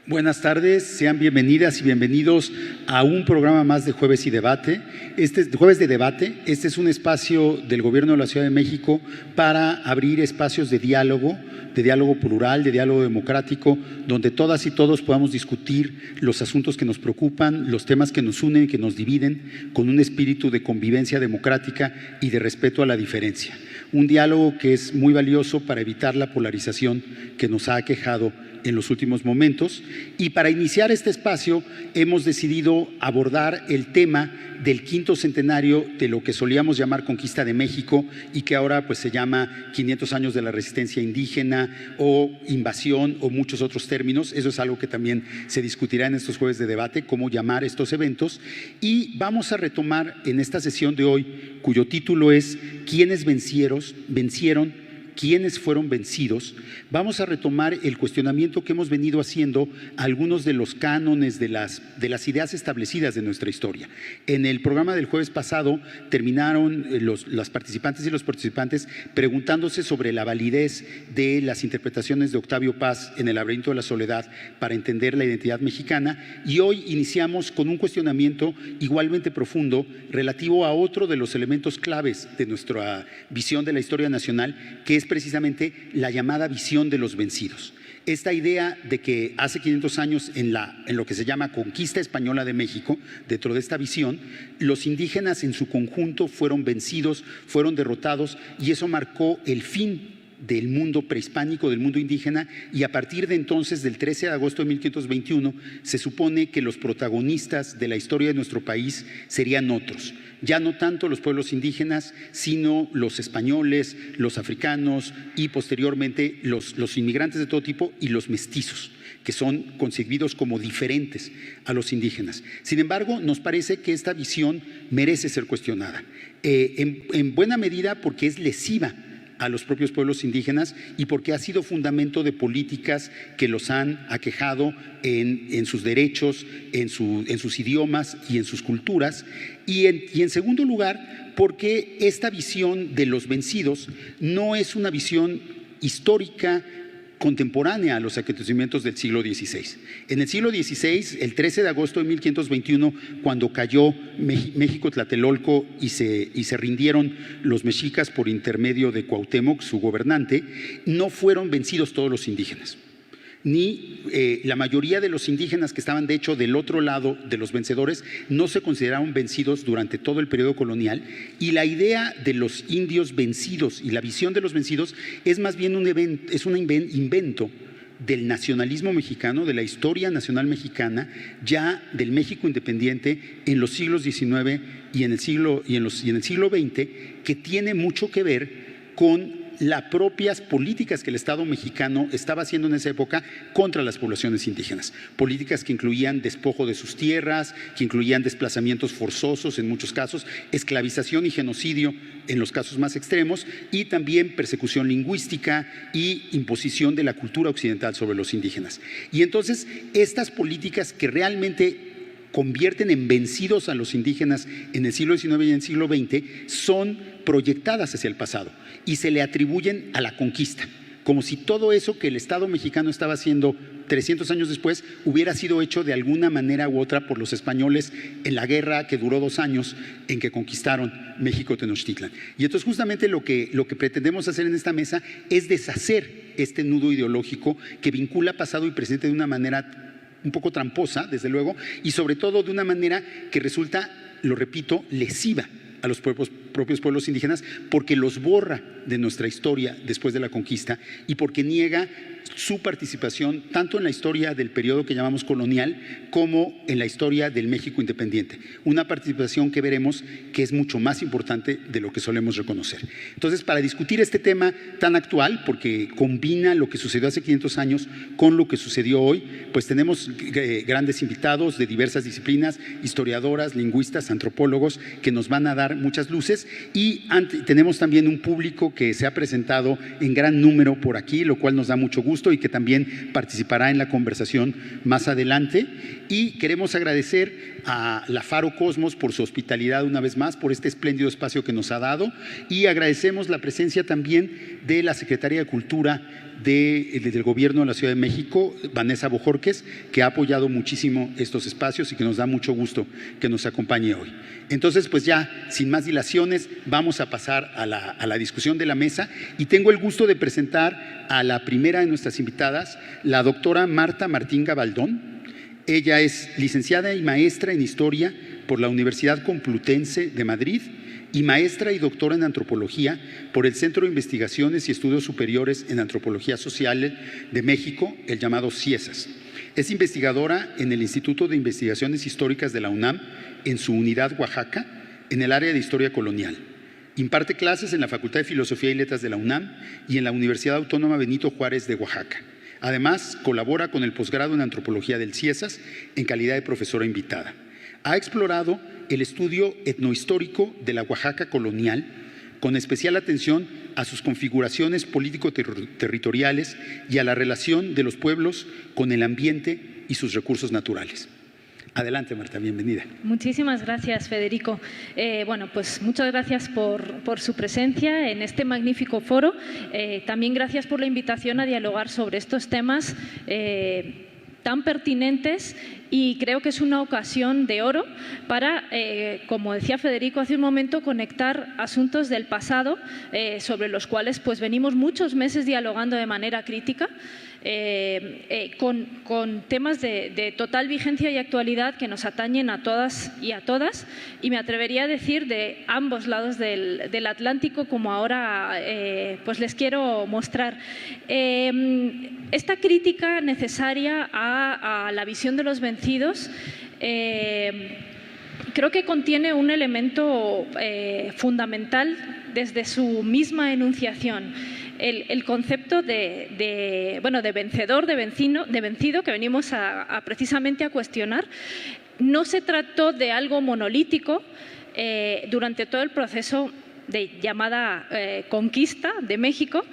Buenas tardes, sean bienvenidas y bienvenidos a un programa más de Jueves y Debate. Jueves de Debate. Este es un espacio del Gobierno de la Ciudad de México para abrir espacios de diálogo plural, de diálogo democrático, donde todas y todos podamos discutir los asuntos que nos preocupan, los temas que nos unen, que nos dividen, con un espíritu de convivencia democrática y de respeto a la diferencia. Un diálogo que es muy valioso para evitar la polarización que nos ha aquejado en los últimos momentos. Y para iniciar este espacio hemos decidido abordar el tema del 5º centenario de lo que solíamos llamar Conquista de México y que ahora pues se llama 500 años de la resistencia indígena o invasión o muchos otros términos. Eso es algo que también se discutirá en estos jueves de debate, cómo llamar estos eventos. Y vamos a retomar en esta sesión de hoy, cuyo título es ¿Quiénes vencieron? ¿Quiénes fueron vencidos? Vamos a retomar el cuestionamiento que hemos venido haciendo a algunos de los cánones de las ideas establecidas de nuestra historia. En el programa del jueves pasado terminaron las participantes y los participantes preguntándose sobre la validez de las interpretaciones de Octavio Paz en El laberinto de la soledad para entender la identidad mexicana, y hoy iniciamos con un cuestionamiento igualmente profundo relativo a otro de los elementos claves de nuestra visión de la historia nacional, que es precisamente la llamada visión de los vencidos. Esta idea de que hace 500 años en lo que se llama Conquista Española de México, dentro de esta visión, los indígenas en su conjunto fueron vencidos, fueron derrotados, y eso marcó el fin del mundo prehispánico, del mundo indígena, y a partir de entonces, del 13 de agosto de 1521, se supone que los protagonistas de la historia de nuestro país serían otros. Ya no tanto los pueblos indígenas, sino los españoles, los africanos y posteriormente los inmigrantes de todo tipo y los mestizos, que son concebidos como diferentes a los indígenas. Sin embargo, nos parece que esta visión merece ser cuestionada, en buena medida porque es lesiva a los propios pueblos indígenas y porque ha sido fundamento de políticas que los han aquejado en sus derechos, en sus idiomas y en sus culturas. Y en segundo lugar, porque esta visión de los vencidos no es una visión histórica contemporánea a los acontecimientos del siglo XVI. En el siglo XVI, el 13 de agosto de 1521, cuando cayó México Tlatelolco y se rindieron los mexicas por intermedio de Cuauhtémoc, su gobernante, no fueron vencidos todos los indígenas, ni la mayoría de los indígenas que estaban de hecho del otro lado de los vencedores no se consideraron vencidos durante todo el periodo colonial, y la idea de los indios vencidos y la visión de los vencidos es más bien un invento del nacionalismo mexicano, de la historia nacional mexicana, ya del México independiente en los siglos XIX y en el siglo XX, que tiene mucho que ver con las propias políticas que el Estado mexicano estaba haciendo en esa época contra las poblaciones indígenas. Políticas que incluían despojo de sus tierras, que incluían desplazamientos forzosos en muchos casos, esclavización y genocidio en los casos más extremos, y también persecución lingüística y imposición de la cultura occidental sobre los indígenas. Y entonces estas políticas que realmente convierten en vencidos a los indígenas en el siglo XIX y en el siglo XX son proyectadas hacia el pasado y se le atribuyen a la conquista, como si todo eso que el Estado mexicano estaba haciendo 300 años después hubiera sido hecho de alguna manera u otra por los españoles en la guerra que duró 2 años en que conquistaron México Tenochtitlan. Y entonces justamente lo que pretendemos hacer en esta mesa es deshacer este nudo ideológico que vincula pasado y presente de una manera un poco tramposa, desde luego, y sobre todo de una manera que resulta, lo repito, lesiva a los propios pueblos indígenas, porque los borra de nuestra historia después de la conquista y porque niega su participación tanto en la historia del periodo que llamamos colonial como en la historia del México independiente. Una participación que veremos que es mucho más importante de lo que solemos reconocer. Entonces, para discutir este tema tan actual, porque combina lo que sucedió hace 500 años con lo que sucedió hoy, pues tenemos grandes invitados de diversas disciplinas, historiadoras, lingüistas, antropólogos, que nos van a dar muchas luces. Entonces, tenemos también un público que se ha presentado en gran número por aquí, lo cual nos da mucho gusto y que también participará en la conversación más adelante. Y queremos agradecer a la Faro Cosmos por su hospitalidad una vez más, por este espléndido espacio que nos ha dado, y agradecemos la presencia también de la Secretaría de Cultura del Gobierno de la Ciudad de México, Vanessa Bojorquez, que ha apoyado muchísimo estos espacios y que nos da mucho gusto que nos acompañe hoy. Entonces, pues ya, sin más dilaciones, vamos a pasar a la discusión de la mesa, y tengo el gusto de presentar a la primera de nuestras invitadas, la doctora Marta Martín Gabaldón. Ella es licenciada y maestra en Historia por la Universidad Complutense de Madrid y maestra y doctora en Antropología por el Centro de Investigaciones y Estudios Superiores en Antropología Social de México, el llamado CIESAS. Es investigadora en el Instituto de Investigaciones Históricas de la UNAM, en su unidad Oaxaca, en el área de Historia Colonial. Imparte clases en la Facultad de Filosofía y Letras de la UNAM y en la Universidad Autónoma Benito Juárez de Oaxaca. Además, colabora con el posgrado en Antropología del CIESAS en calidad de profesora invitada. Ha explorado el estudio etnohistórico de la Oaxaca colonial, con especial atención a sus configuraciones político-territoriales y a la relación de los pueblos con el ambiente y sus recursos naturales. Adelante, Marta, bienvenida. Muchísimas gracias, Federico. Bueno, pues muchas gracias por su presencia en este magnífico foro. También gracias por la invitación a dialogar sobre estos temas tan pertinentes, y creo que es una ocasión de oro para, como decía Federico hace un momento, conectar asuntos del pasado sobre los cuales pues venimos muchos meses dialogando de manera crítica, con temas de total vigencia y actualidad que nos atañen a todas y a todas, y me atrevería a decir de ambos lados del Atlántico, como ahora pues les quiero mostrar. Esta crítica necesaria a la visión de los vencidos creo que contiene un elemento fundamental desde su misma enunciación. El concepto de vencedor, de vencido, que venimos precisamente a cuestionar. No se trató de algo monolítico durante todo el proceso de llamada conquista de México,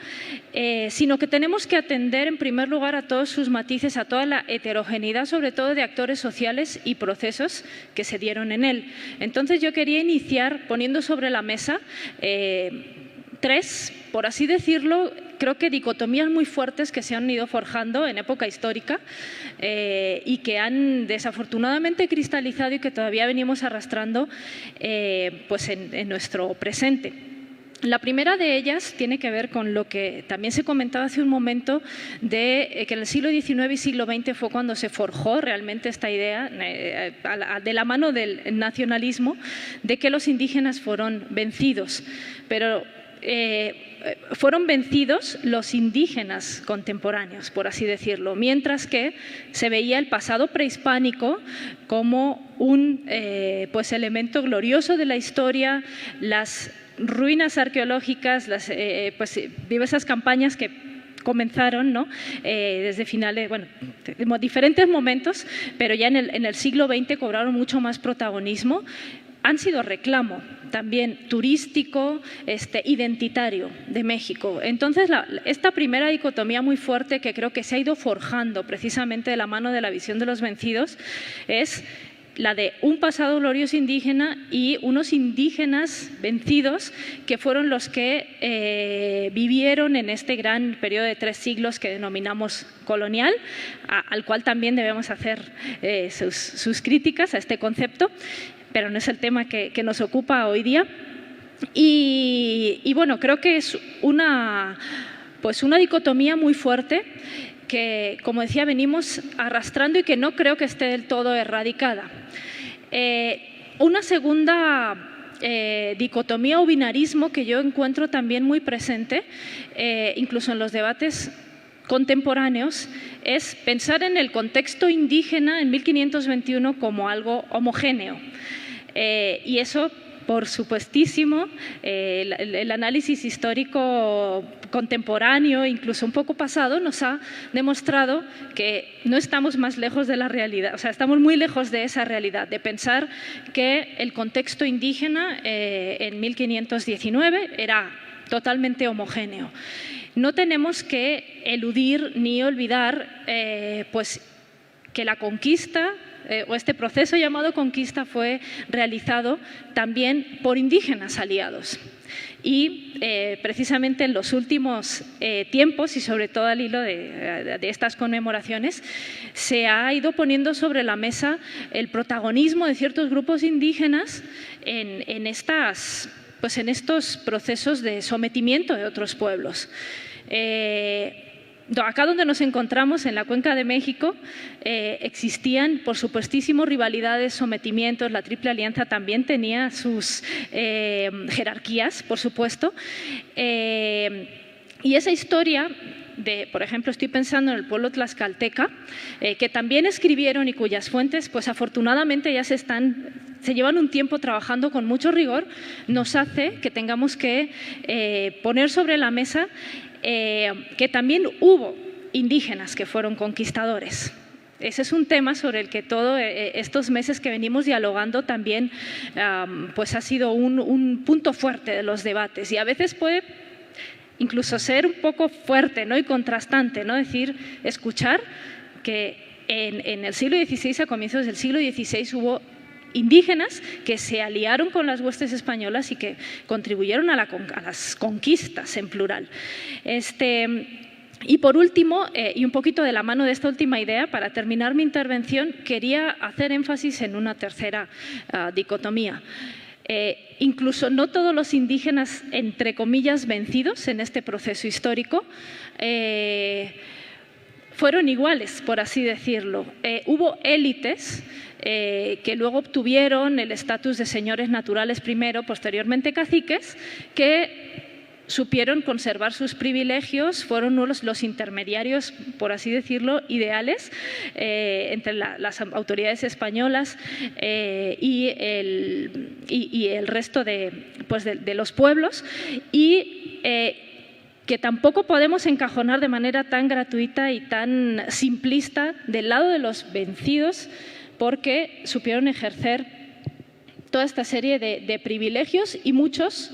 sino que tenemos que atender en primer lugar a todos sus matices, a toda la heterogeneidad, sobre todo de actores sociales y procesos que se dieron en él. Entonces yo quería iniciar poniendo sobre la mesa tres, por así decirlo, creo que dicotomías muy fuertes que se han ido forjando en época histórica y que han desafortunadamente cristalizado y que todavía venimos arrastrando pues en nuestro presente. La primera de ellas tiene que ver con lo que también se comentaba hace un momento, de que en el siglo XIX y siglo XX fue cuando se forjó realmente esta idea, de la mano del nacionalismo, de que los indígenas fueron vencidos. Pero fueron vencidos los indígenas contemporáneos, por así decirlo, mientras que se veía el pasado prehispánico como un pues elemento glorioso de la historia, las ruinas arqueológicas, las pues diversas campañas que comenzaron, ¿no? Desde finales, bueno, diferentes momentos, pero ya en el siglo XX cobraron mucho más protagonismo. Han sido reclamo también turístico, identitario de México. Entonces, esta primera dicotomía muy fuerte que creo que se ha ido forjando precisamente de la mano de la visión de los vencidos es la de un pasado glorioso indígena y unos indígenas vencidos que fueron los que vivieron en este gran periodo de 3 siglos que denominamos colonial, al cual también debemos hacer sus críticas a este concepto, pero no es el tema que nos ocupa hoy día. Y bueno, creo que es una dicotomía muy fuerte que, como decía, venimos arrastrando y que no creo que esté del todo erradicada. Una segunda dicotomía o binarismo que yo encuentro también muy presente, incluso en los debates contemporáneos, es pensar en el contexto indígena en 1521 como algo homogéneo. Y eso por supuestísimo, el análisis histórico contemporáneo, incluso un poco pasado, nos ha demostrado que no estamos más lejos de la realidad, o sea, estamos muy lejos de esa realidad, de pensar que el contexto indígena en 1519 era totalmente homogéneo. No tenemos que eludir ni olvidar pues, que la conquista o este proceso llamado conquista fue realizado también por indígenas aliados. Y precisamente en los últimos tiempos, y sobre todo al hilo de estas conmemoraciones, se ha ido poniendo sobre la mesa el protagonismo de ciertos grupos indígenas en estos procesos de sometimiento de otros pueblos. Acá donde nos encontramos, en la Cuenca de México, existían, por supuestísimo, rivalidades, sometimientos. La Triple Alianza también tenía sus jerarquías, por supuesto. Y esa historia por ejemplo, estoy pensando en el pueblo tlaxcalteca, que también escribieron y cuyas fuentes, pues afortunadamente ya se llevan un tiempo trabajando con mucho rigor, nos hace que tengamos que poner sobre la mesa que también hubo indígenas que fueron conquistadores. Ese es un tema sobre el que todos estos meses que venimos dialogando también pues ha sido un punto fuerte de los debates, y a veces puede incluso ser un poco fuerte, ¿no? Y contrastante, ¿no? Escuchar que en el siglo XVI, a comienzos del siglo XVI, hubo indígenas que se aliaron con las huestes españolas y que contribuyeron a las conquistas en plural. Y por último, y un poquito de la mano de esta última idea, para terminar mi intervención, quería hacer énfasis en una tercera dicotomía. Incluso no todos los indígenas, entre comillas, vencidos en este proceso histórico, fueron iguales, por así decirlo. Hubo élites que luego obtuvieron el estatus de señores naturales primero, posteriormente caciques, que supieron conservar sus privilegios, fueron los intermediarios, por así decirlo, ideales entre las autoridades españolas y el resto de los pueblos, y que tampoco podemos encajonar de manera tan gratuita y tan simplista del lado de los vencidos, porque supieron ejercer toda esta serie de privilegios, y muchos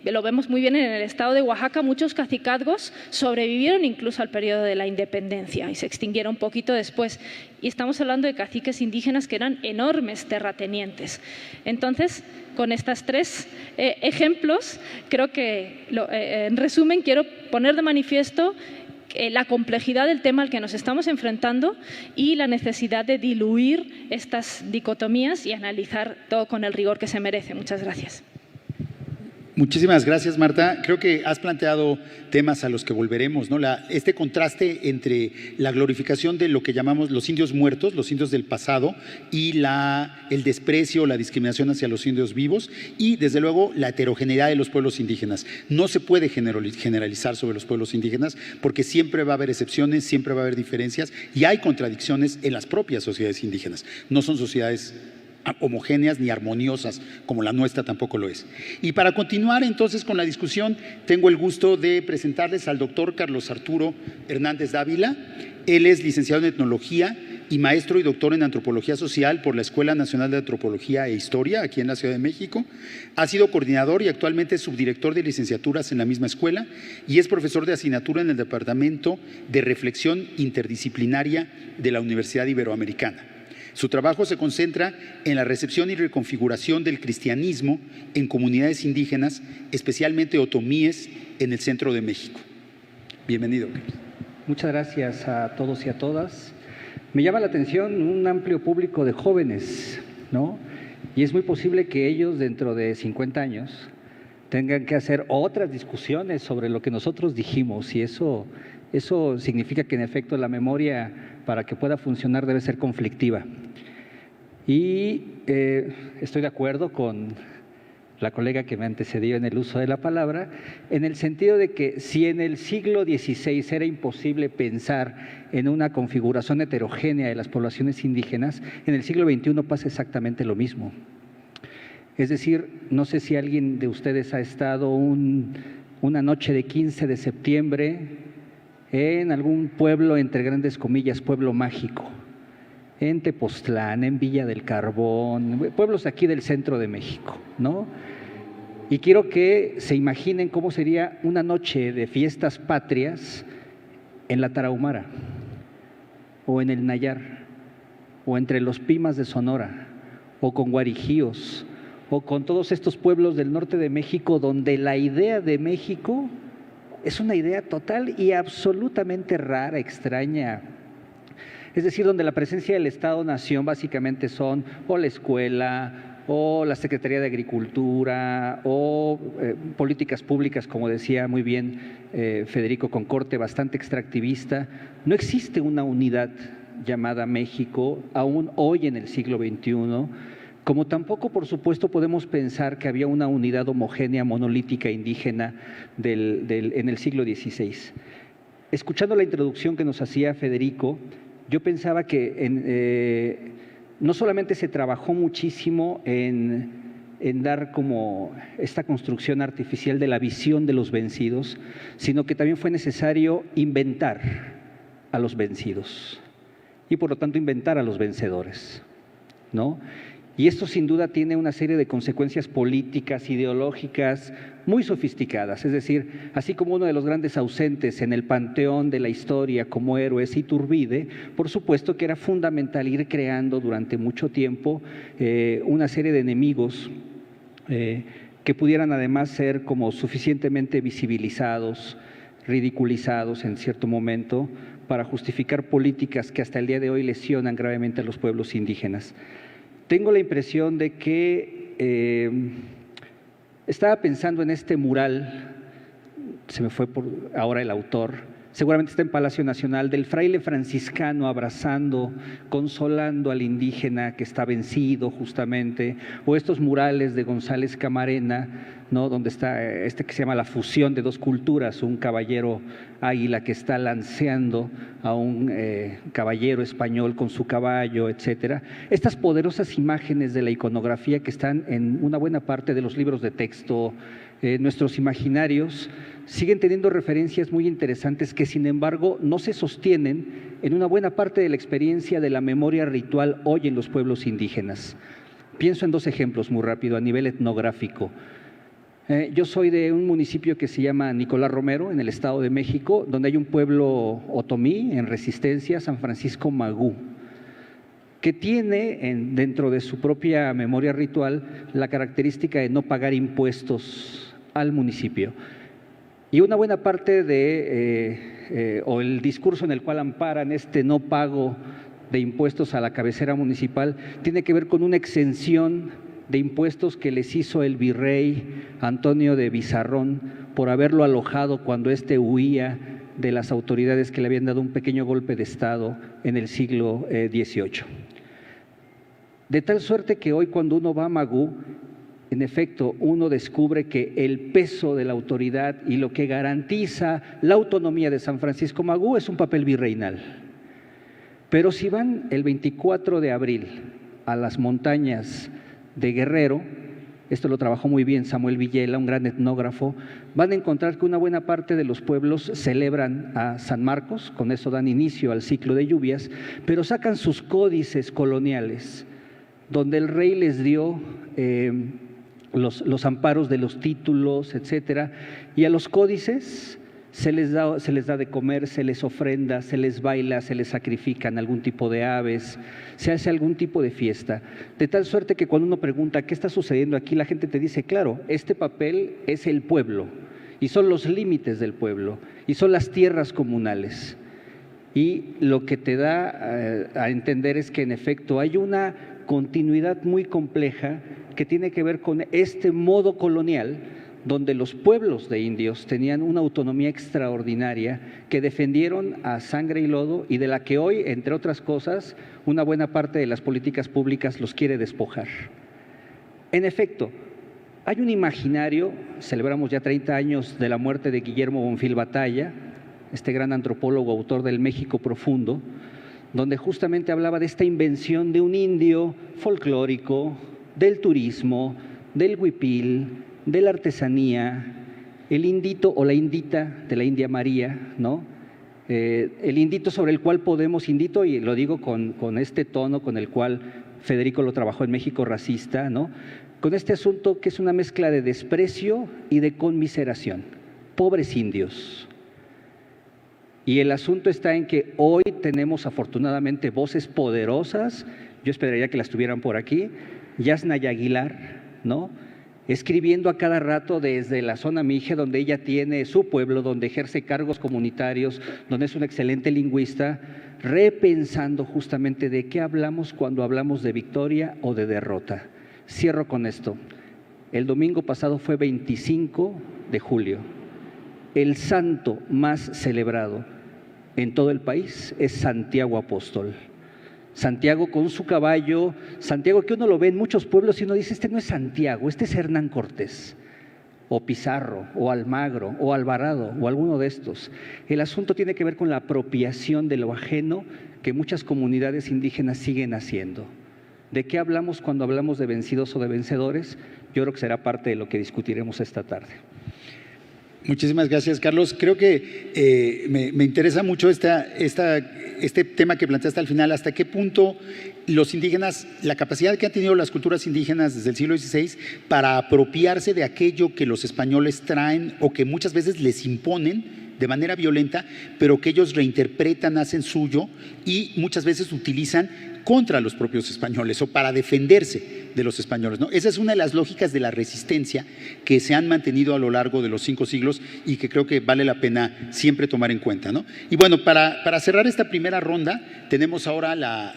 lo vemos muy bien en el estado de Oaxaca, muchos cacicazgos sobrevivieron incluso al periodo de la independencia y se extinguieron poquito después. Y estamos hablando de caciques indígenas que eran enormes terratenientes. Entonces, con estos tres ejemplos, creo que, en resumen, quiero poner de manifiesto la complejidad del tema al que nos estamos enfrentando y la necesidad de diluir estas dicotomías y analizar todo con el rigor que se merece. Muchas gracias. Muchísimas gracias, Marta. Creo que has planteado temas a los que volveremos, ¿no? Este contraste entre la glorificación de lo que llamamos los indios muertos, los indios del pasado, y el desprecio, la discriminación hacia los indios vivos, y desde luego la heterogeneidad de los pueblos indígenas. No se puede generalizar sobre los pueblos indígenas porque siempre va a haber excepciones, siempre va a haber diferencias, y hay contradicciones en las propias sociedades indígenas. No son sociedades homogéneas ni armoniosas como la nuestra tampoco lo es. Y para continuar entonces con la discusión, tengo el gusto de presentarles al doctor Carlos Arturo Hernández Dávila. Él es licenciado en etnología y maestro y doctor en antropología social por la Escuela Nacional de Antropología e Historia aquí en la Ciudad de México. Ha sido coordinador y actualmente subdirector de licenciaturas en la misma escuela, y es profesor de asignatura en el Departamento de Reflexión Interdisciplinaria de la Universidad Iberoamericana. Su trabajo se concentra en la recepción y reconfiguración del cristianismo en comunidades indígenas, especialmente otomíes, en el centro de México. Bienvenido. Muchas gracias a todos y a todas. Me llama la atención un amplio público de jóvenes, ¿no? Y es muy posible que ellos dentro de 50 años tengan que hacer otras discusiones sobre lo que nosotros dijimos, y eso significa que en efecto la memoria, para que pueda funcionar, debe ser conflictiva. Y estoy de acuerdo con la colega que me antecedió en el uso de la palabra, en el sentido de que si en el siglo XVI era imposible pensar en una configuración heterogénea de las poblaciones indígenas, en el siglo XXI pasa exactamente lo mismo. Es decir, no sé si alguien de ustedes ha estado una noche de 15 de septiembre en algún pueblo, entre grandes comillas, pueblo mágico, en Tepoztlán, en Villa del Carbón, pueblos aquí del centro de México, ¿no? Y quiero que se imaginen cómo sería una noche de fiestas patrias en la Tarahumara, o en el Nayar, o entre los Pimas de Sonora, o con Guarijíos, o con todos estos pueblos del norte de México, donde la idea de México es una idea total y absolutamente rara, extraña. Es decir, donde la presencia del Estado-Nación básicamente son o la escuela, o la Secretaría de Agricultura, o políticas públicas, como decía muy bien Federico, con corte bastante extractivista. No existe una unidad llamada México, aún hoy en el siglo XXI, como tampoco, por supuesto, podemos pensar que había una unidad homogénea, monolítica, indígena en el siglo XVI. Escuchando la introducción que nos hacía Federico, yo pensaba que no solamente se trabajó muchísimo en dar como esta construcción artificial de la visión de los vencidos, sino que también fue necesario inventar a los vencidos y por lo tanto inventar a los vencedores, ¿no? Y esto sin duda tiene una serie de consecuencias políticas, ideológicas, muy sofisticadas. Es decir, así como uno de los grandes ausentes en el panteón de la historia como héroe es Iturbide, por supuesto que era fundamental ir creando durante mucho tiempo una serie de enemigos que pudieran además ser como suficientemente visibilizados, ridiculizados en cierto momento, para justificar políticas que hasta el día de hoy lesionan gravemente a los pueblos indígenas. Tengo la impresión de que estaba pensando en este mural, se me fue ahora el autor, seguramente está en Palacio Nacional, del fraile franciscano abrazando, consolando al indígena que está vencido justamente, o estos murales de González Camarena, ¿no? Donde está este que se llama La fusión de dos culturas, un caballero águila que está lanceando a un caballero español con su caballo, etcétera. Estas poderosas imágenes de la iconografía que están en una buena parte de los libros de texto, nuestros imaginarios, siguen teniendo referencias muy interesantes que sin embargo no se sostienen en una buena parte de la experiencia de la memoria ritual hoy en los pueblos indígenas. Pienso en dos ejemplos muy rápido a nivel etnográfico. Yo soy de un municipio que se llama Nicolás Romero, en el Estado de México, donde hay un pueblo otomí en resistencia, San Francisco Magú, que tiene dentro de su propia memoria ritual la característica de no pagar impuestos al municipio. Y una buena parte o el discurso en el cual amparan este no pago de impuestos a la cabecera municipal tiene que ver con una exención de impuestos que les hizo el virrey Antonio de Bizarrón por haberlo alojado cuando éste huía de las autoridades que le habían dado un pequeño golpe de Estado en el siglo XVIII. De tal suerte que hoy cuando uno va a Magú, en efecto, uno descubre que el peso de la autoridad y lo que garantiza la autonomía de San Francisco Magú es un papel virreinal. Pero si van el 24 de abril a las montañas de Guerrero, esto lo trabajó muy bien Samuel Villela, un gran etnógrafo, van a encontrar que una buena parte de los pueblos celebran a San Marcos, con eso dan inicio al ciclo de lluvias, pero sacan sus códices coloniales, donde el rey les dio los amparos de los títulos, etcétera, y a los códices se les da de comer, se les ofrenda, se les baila, se les sacrifican algún tipo de aves, se hace algún tipo de fiesta, de tal suerte que cuando uno pregunta ¿qué está sucediendo aquí? La gente te dice, claro, este papel es el pueblo y son los límites del pueblo y son las tierras comunales. Y lo que te da a entender es que en efecto hay una continuidad muy compleja que tiene que ver con este modo colonial donde los pueblos de indios tenían una autonomía extraordinaria que defendieron a sangre y lodo y de la que hoy, entre otras cosas, una buena parte de las políticas públicas los quiere despojar. En efecto, hay un imaginario, celebramos ya 30 años de la muerte de Guillermo Bonfil Batalla, este gran antropólogo, autor del México Profundo, donde justamente hablaba de esta invención de un indio folclórico, del turismo, del huipil, de la artesanía, el indito o la indita de la India María, ¿no? El indito sobre el cual podemos, indito, y lo digo con este tono con el cual Federico lo trabajó en México racista, ¿no? Con este asunto que es una mezcla de desprecio y de conmiseración. Pobres indios. Y el asunto está en que hoy tenemos afortunadamente voces poderosas, yo esperaría que las tuvieran por aquí, Yasnaya Aguilar, ¿no? Escribiendo a cada rato desde la zona Mije, donde ella tiene su pueblo, donde ejerce cargos comunitarios, donde es una excelente lingüista, repensando justamente de qué hablamos cuando hablamos de victoria o de derrota. Cierro con esto. El domingo pasado fue 25 de julio. El santo más celebrado en todo el país es Santiago Apóstol. Santiago con su caballo, Santiago que uno lo ve en muchos pueblos y uno dice, este no es Santiago, este es Hernán Cortés, o Pizarro, o Almagro, o Alvarado, o alguno de estos. El asunto tiene que ver con la apropiación de lo ajeno que muchas comunidades indígenas siguen haciendo. ¿De qué hablamos cuando hablamos de vencidos o de vencedores? Yo creo que será parte de lo que discutiremos esta tarde. Muchísimas gracias, Carlos. Creo que me interesa mucho este tema que planteaste al final. ¿Hasta qué punto los indígenas, la capacidad que han tenido las culturas indígenas desde el siglo XVI para apropiarse de aquello que los españoles traen o que muchas veces les imponen de manera violenta, pero que ellos reinterpretan, hacen suyo y muchas veces utilizan contra los propios españoles o para defenderse de los españoles, ¿no? Esa es una de las lógicas de la resistencia que se han mantenido a lo largo de los 5 siglos y que creo que vale la pena siempre tomar en cuenta, ¿no? Y bueno, para cerrar esta primera ronda, tenemos ahora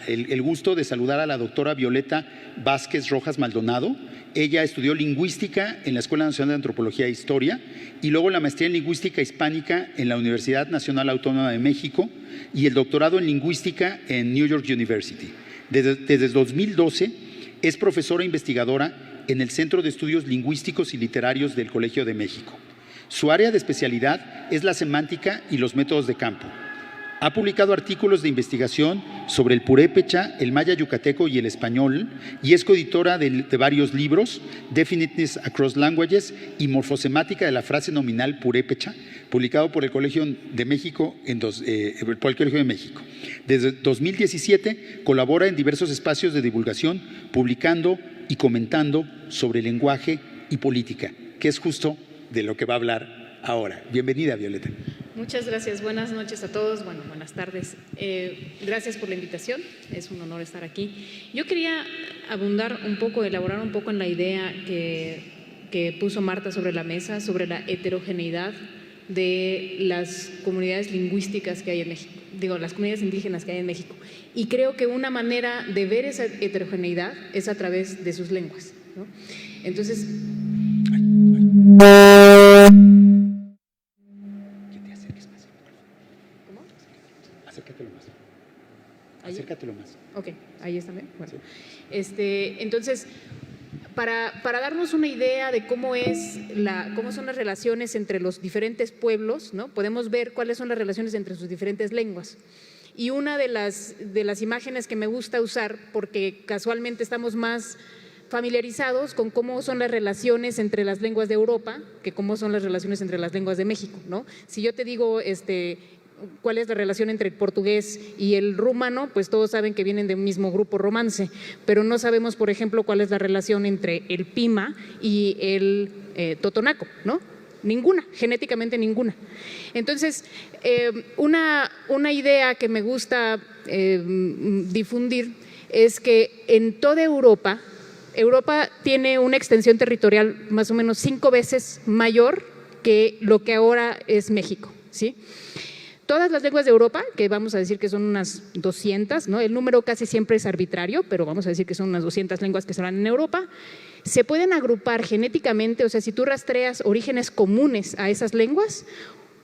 el gusto de saludar a la doctora Violeta Vázquez Rojas Maldonado. Ella estudió lingüística en la Escuela Nacional de Antropología e Historia y luego la maestría en lingüística hispánica en la Universidad Nacional Autónoma de México y el doctorado en lingüística en New York University. Desde 2012 es profesora investigadora en el Centro de Estudios Lingüísticos y Literarios del Colegio de México. Su área de especialidad es la semántica y los métodos de campo. Ha publicado artículos de investigación sobre el purépecha, el maya yucateco y el español y es coeditora de varios libros, Definiteness Across Languages y Morfosemática de la frase nominal purépecha, publicado por el Colegio de México. Desde 2017 colabora en diversos espacios de divulgación, publicando y comentando sobre lenguaje y política, que es justo de lo que va a hablar ahora. Bienvenida, Violeta. Muchas gracias, buenas noches a todos, bueno, buenas tardes. Gracias por la invitación, es un honor estar aquí. Yo quería abundar un poco, elaborar un poco en la idea que puso Marta sobre la mesa, sobre la heterogeneidad de las comunidades lingüísticas que hay en México, las comunidades indígenas que hay en México. Y creo que una manera de ver esa heterogeneidad es a través de sus lenguas, ¿no? Entonces… Acércatelo más. Ok, ahí está bien. Bueno. Sí. Entonces, para darnos una idea de cómo son las relaciones entre los diferentes pueblos, ¿no? Podemos ver cuáles son las relaciones entre sus diferentes lenguas. Y una de las imágenes que me gusta usar, porque casualmente estamos más familiarizados con cómo son las relaciones entre las lenguas de Europa que cómo son las relaciones entre las lenguas de México, ¿no? Si yo te digo cuál es la relación entre el portugués y el rumano, pues todos saben que vienen del mismo grupo romance, pero no sabemos, por ejemplo, cuál es la relación entre el pima y el totonaco, ¿no? Ninguna, genéticamente ninguna. Entonces, una idea que me gusta difundir es que en toda Europa tiene una extensión territorial más o menos 5 veces mayor que lo que ahora es México, ¿sí? Todas las lenguas de Europa, que vamos a decir que son unas 200, ¿no? El número casi siempre es arbitrario, pero vamos a decir que son unas 200 lenguas que se hablan en Europa, se pueden agrupar genéticamente, o sea, si tú rastreas orígenes comunes a esas lenguas,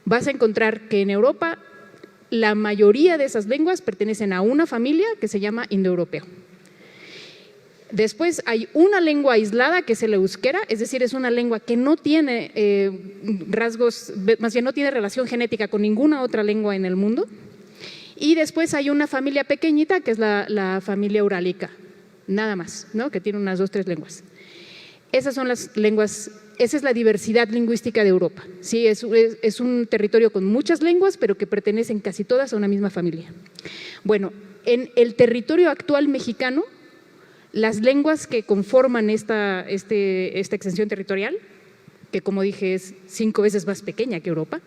vas a encontrar que en Europa la mayoría de esas lenguas pertenecen a una familia que se llama indoeuropeo. Después hay una lengua aislada que es el euskera, es decir, es una lengua que no tiene rasgos, más bien no tiene relación genética con ninguna otra lengua en el mundo. Y después hay una familia pequeñita que es la familia urálica, nada más, ¿no? Que tiene unas 2 o 3 lenguas. Esas son las lenguas, esa es la diversidad lingüística de Europa. ¿Sí? Es un territorio con muchas lenguas, pero que pertenecen casi todas a una misma familia. Bueno, en el territorio actual mexicano, las lenguas que conforman esta extensión territorial, que como dije es 5 veces más pequeña que Europa,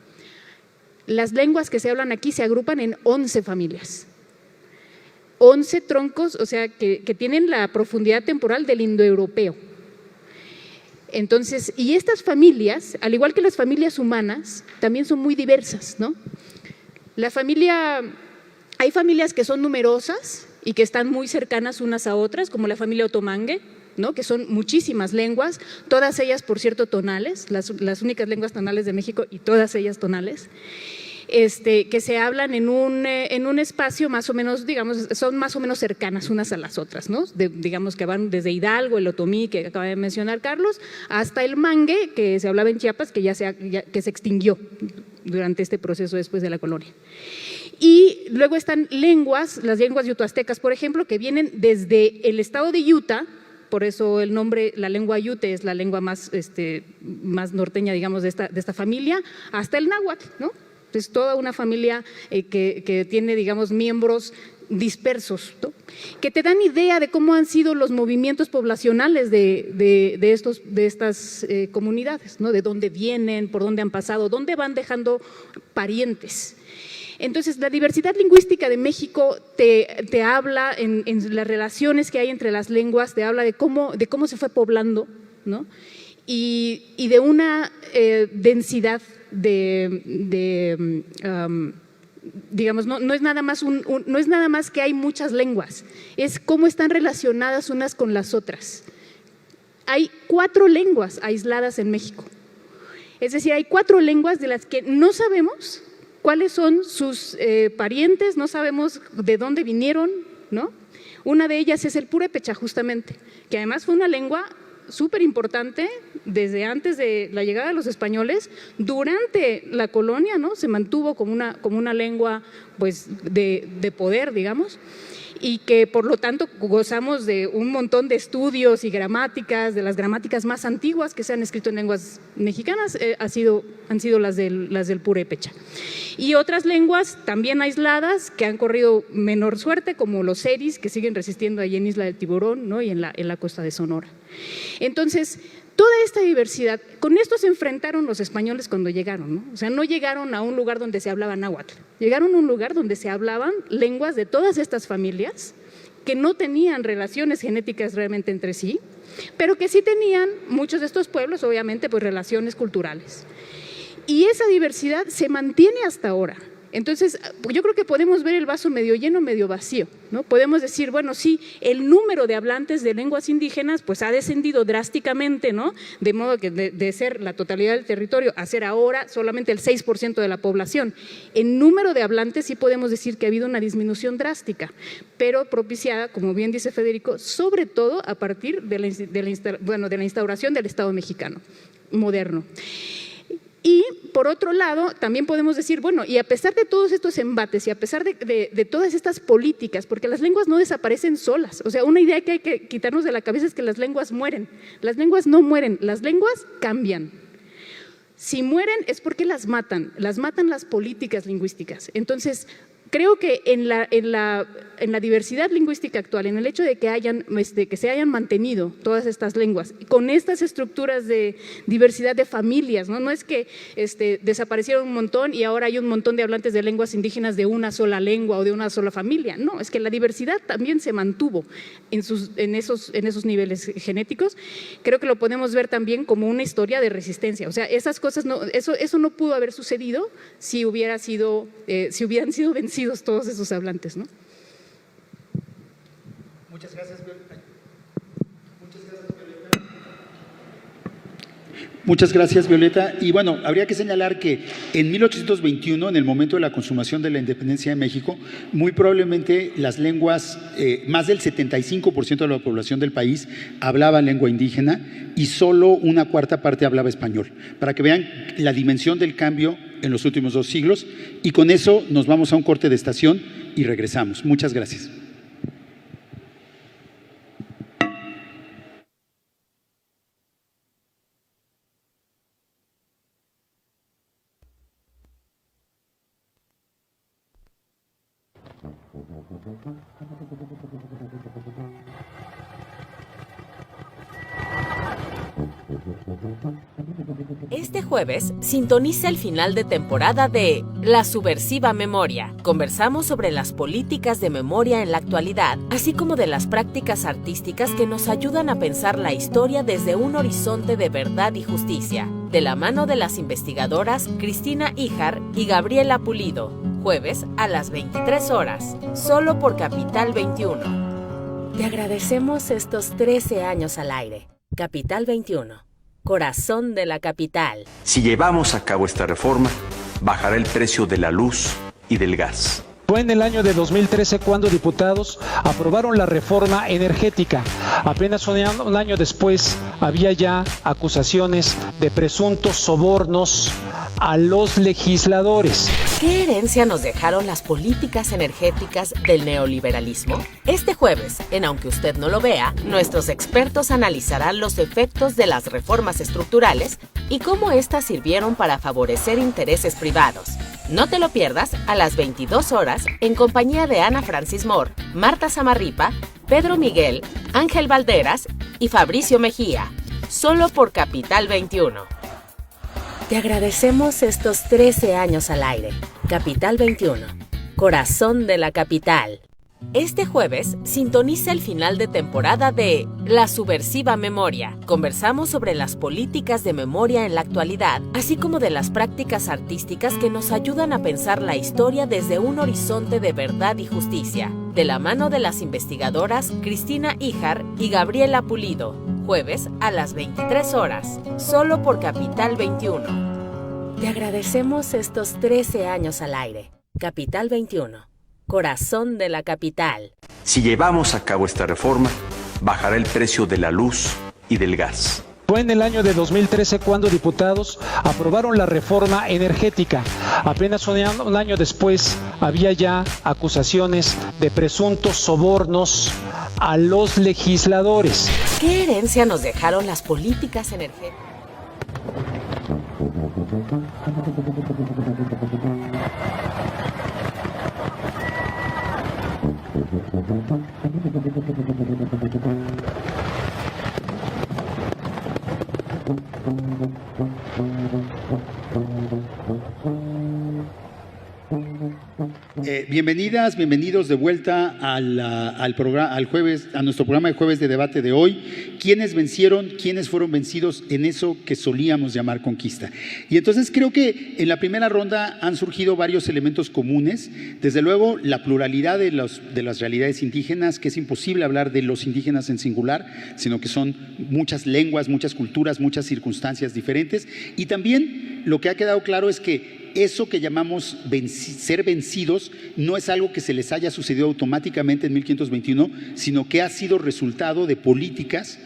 las lenguas que se hablan aquí se agrupan en 11 familias. 11 troncos, o sea, que tienen la profundidad temporal del indoeuropeo. Entonces, y estas familias, al igual que las familias humanas, también son muy diversas, ¿no? Hay familias que son numerosas y que están muy cercanas unas a otras, como la familia otomangue, ¿no? Que son muchísimas lenguas, todas ellas, por cierto, tonales, las únicas lenguas tonales de México y todas ellas tonales, que se hablan en un espacio más o menos, digamos, son más o menos cercanas unas a las otras, ¿no? Digamos que van desde Hidalgo, el otomí, que acaba de mencionar Carlos, hasta el mangue, que se hablaba en Chiapas, que que se extinguió durante este proceso después de la colonia. Y luego están las lenguas yutoaztecas, por ejemplo, que vienen desde el estado de Utah. Por eso el nombre, la lengua yute es la lengua más norteña, digamos, de esta familia, hasta el náhuatl, ¿no? Es toda una familia que tiene, digamos, miembros dispersos, ¿no? Que te dan idea de cómo han sido los movimientos poblacionales de estas comunidades, ¿no? De dónde vienen, por dónde han pasado, dónde van dejando parientes. Entonces, la diversidad lingüística de México te habla en las relaciones que hay entre las lenguas, te habla de cómo se fue poblando, ¿no? Y de una densidad digamos, no es nada más que hay muchas lenguas, es cómo están relacionadas unas con las otras. Hay 4 lenguas aisladas en México, es decir, hay 4 lenguas de las que no sabemos cuáles son sus parientes, no sabemos de dónde vinieron, ¿no? Una de ellas es el purépecha, justamente, que además fue una lengua súper importante desde antes de la llegada de los españoles, durante la colonia, ¿no? Se mantuvo como una lengua, pues, de poder, digamos, y que por lo tanto gozamos de un montón de estudios y gramáticas, de las gramáticas más antiguas que se han escrito en lenguas mexicanas, han sido las del purépecha. Y otras lenguas también aisladas que han corrido menor suerte, como los seris, que siguen resistiendo ahí en Isla del Tiburón, ¿no? Y en la costa de Sonora. Entonces, toda esta diversidad, con esto se enfrentaron los españoles cuando llegaron, ¿no? O sea, no llegaron a un lugar donde se hablaba náhuatl, llegaron a un lugar donde se hablaban lenguas de todas estas familias que no tenían relaciones genéticas realmente entre sí, pero que sí tenían, muchos de estos pueblos, obviamente, pues relaciones culturales. Y esa diversidad se mantiene hasta ahora. Entonces, yo creo que podemos ver el vaso medio lleno, medio vacío, ¿no? Podemos decir, bueno, sí, el número de hablantes de lenguas indígenas pues ha descendido drásticamente, ¿no? De modo que de ser la totalidad del territorio a ser ahora solamente el 6% de la población. En número de hablantes sí podemos decir que ha habido una disminución drástica, pero propiciada, como bien dice Federico, sobre todo a partir de la instauración del Estado mexicano moderno. Y por otro lado, también podemos decir, bueno, y a pesar de todos estos embates y a pesar de todas estas políticas, porque las lenguas no desaparecen solas, o sea, una idea que hay que quitarnos de la cabeza es que las lenguas mueren. Las lenguas no mueren, las lenguas cambian. Si mueren es porque las matan las políticas lingüísticas. Entonces, creo que en la diversidad lingüística actual, en el hecho de que se hayan mantenido todas estas lenguas, con estas estructuras de diversidad de familias, no es que desaparecieron un montón y ahora hay un montón de hablantes de lenguas indígenas de una sola lengua o de una sola familia, no, es que la diversidad también se mantuvo en esos niveles genéticos. Creo que lo podemos ver también como una historia de resistencia, o sea, esas cosas eso no pudo haber sucedido si hubieran sido vencidos todos esos hablantes, ¿no? Muchas gracias, Violeta. Muchas gracias, Violeta. Y bueno, habría que señalar que en 1821, en el momento de la consumación de la independencia de México, muy probablemente las lenguas, más del 75% de la población del país hablaba lengua indígena y solo una cuarta parte hablaba español, para que vean la dimensión del cambio en los últimos 2 siglos. Y con eso nos vamos a un corte de estación y regresamos. Muchas gracias. Este jueves, sintoniza el final de temporada de La Subversiva Memoria. Conversamos sobre las políticas de memoria en la actualidad, así como de las prácticas artísticas que nos ayudan a pensar la historia desde un horizonte de verdad y justicia, de la mano de las investigadoras Cristina Híjar y Gabriela Pulido. Jueves a las 23 horas, solo por Capital 21. Te agradecemos estos 13 años al aire. Capital 21. Corazón de la capital. Si llevamos a cabo esta reforma, bajará el precio de la luz y del gas. Fue en el año de 2013 cuando diputados aprobaron la reforma energética. Apenas un año después había ya acusaciones de presuntos sobornos a los legisladores. ¿Qué herencia nos dejaron las políticas energéticas del neoliberalismo? Este jueves, en Aunque Usted No Lo Vea, nuestros expertos analizarán los efectos de las reformas estructurales y cómo éstas sirvieron para favorecer intereses privados. No te lo pierdas a las 22 horas en compañía de Ana Francis Moore, Marta Samarripa, Pedro Miguel, Ángel Valderas y Fabricio Mejía. Solo por Capital 21. Te agradecemos estos 13 años al aire. Capital 21. Corazón de la capital. Este jueves, sintoniza el final de temporada de La Subversiva Memoria. Conversamos sobre las políticas de memoria en la actualidad, así como de las prácticas artísticas que nos ayudan a pensar la historia desde un horizonte de verdad y justicia, de la mano de las investigadoras Cristina Híjar y Gabriela Pulido. Jueves a las 23 horas, solo por Capital 21. Te agradecemos estos 13 años al aire. Capital 21. Corazón de la capital. Si llevamos a cabo esta reforma, bajará el precio de la luz y del gas. Fue en el año de 2013 cuando diputados aprobaron la reforma energética. Apenas un año después había ya acusaciones de presuntos sobornos a los legisladores. ¿Qué herencia nos dejaron las políticas energéticas? Bienvenidas, bienvenidos de vuelta al programa, a nuestro programa de jueves de debate de hoy. ¿Quiénes vencieron? ¿Quiénes fueron vencidos en eso que solíamos llamar conquista? Y entonces creo que en la primera ronda han surgido varios elementos comunes. Desde luego, la pluralidad de las realidades indígenas, que es imposible hablar de los indígenas en singular, sino que son muchas lenguas, muchas culturas, muchas circunstancias diferentes. Y también lo que ha quedado claro es que eso que llamamos ser vencidos no es algo que se les haya sucedido automáticamente en 1521, sino que ha sido resultado de políticas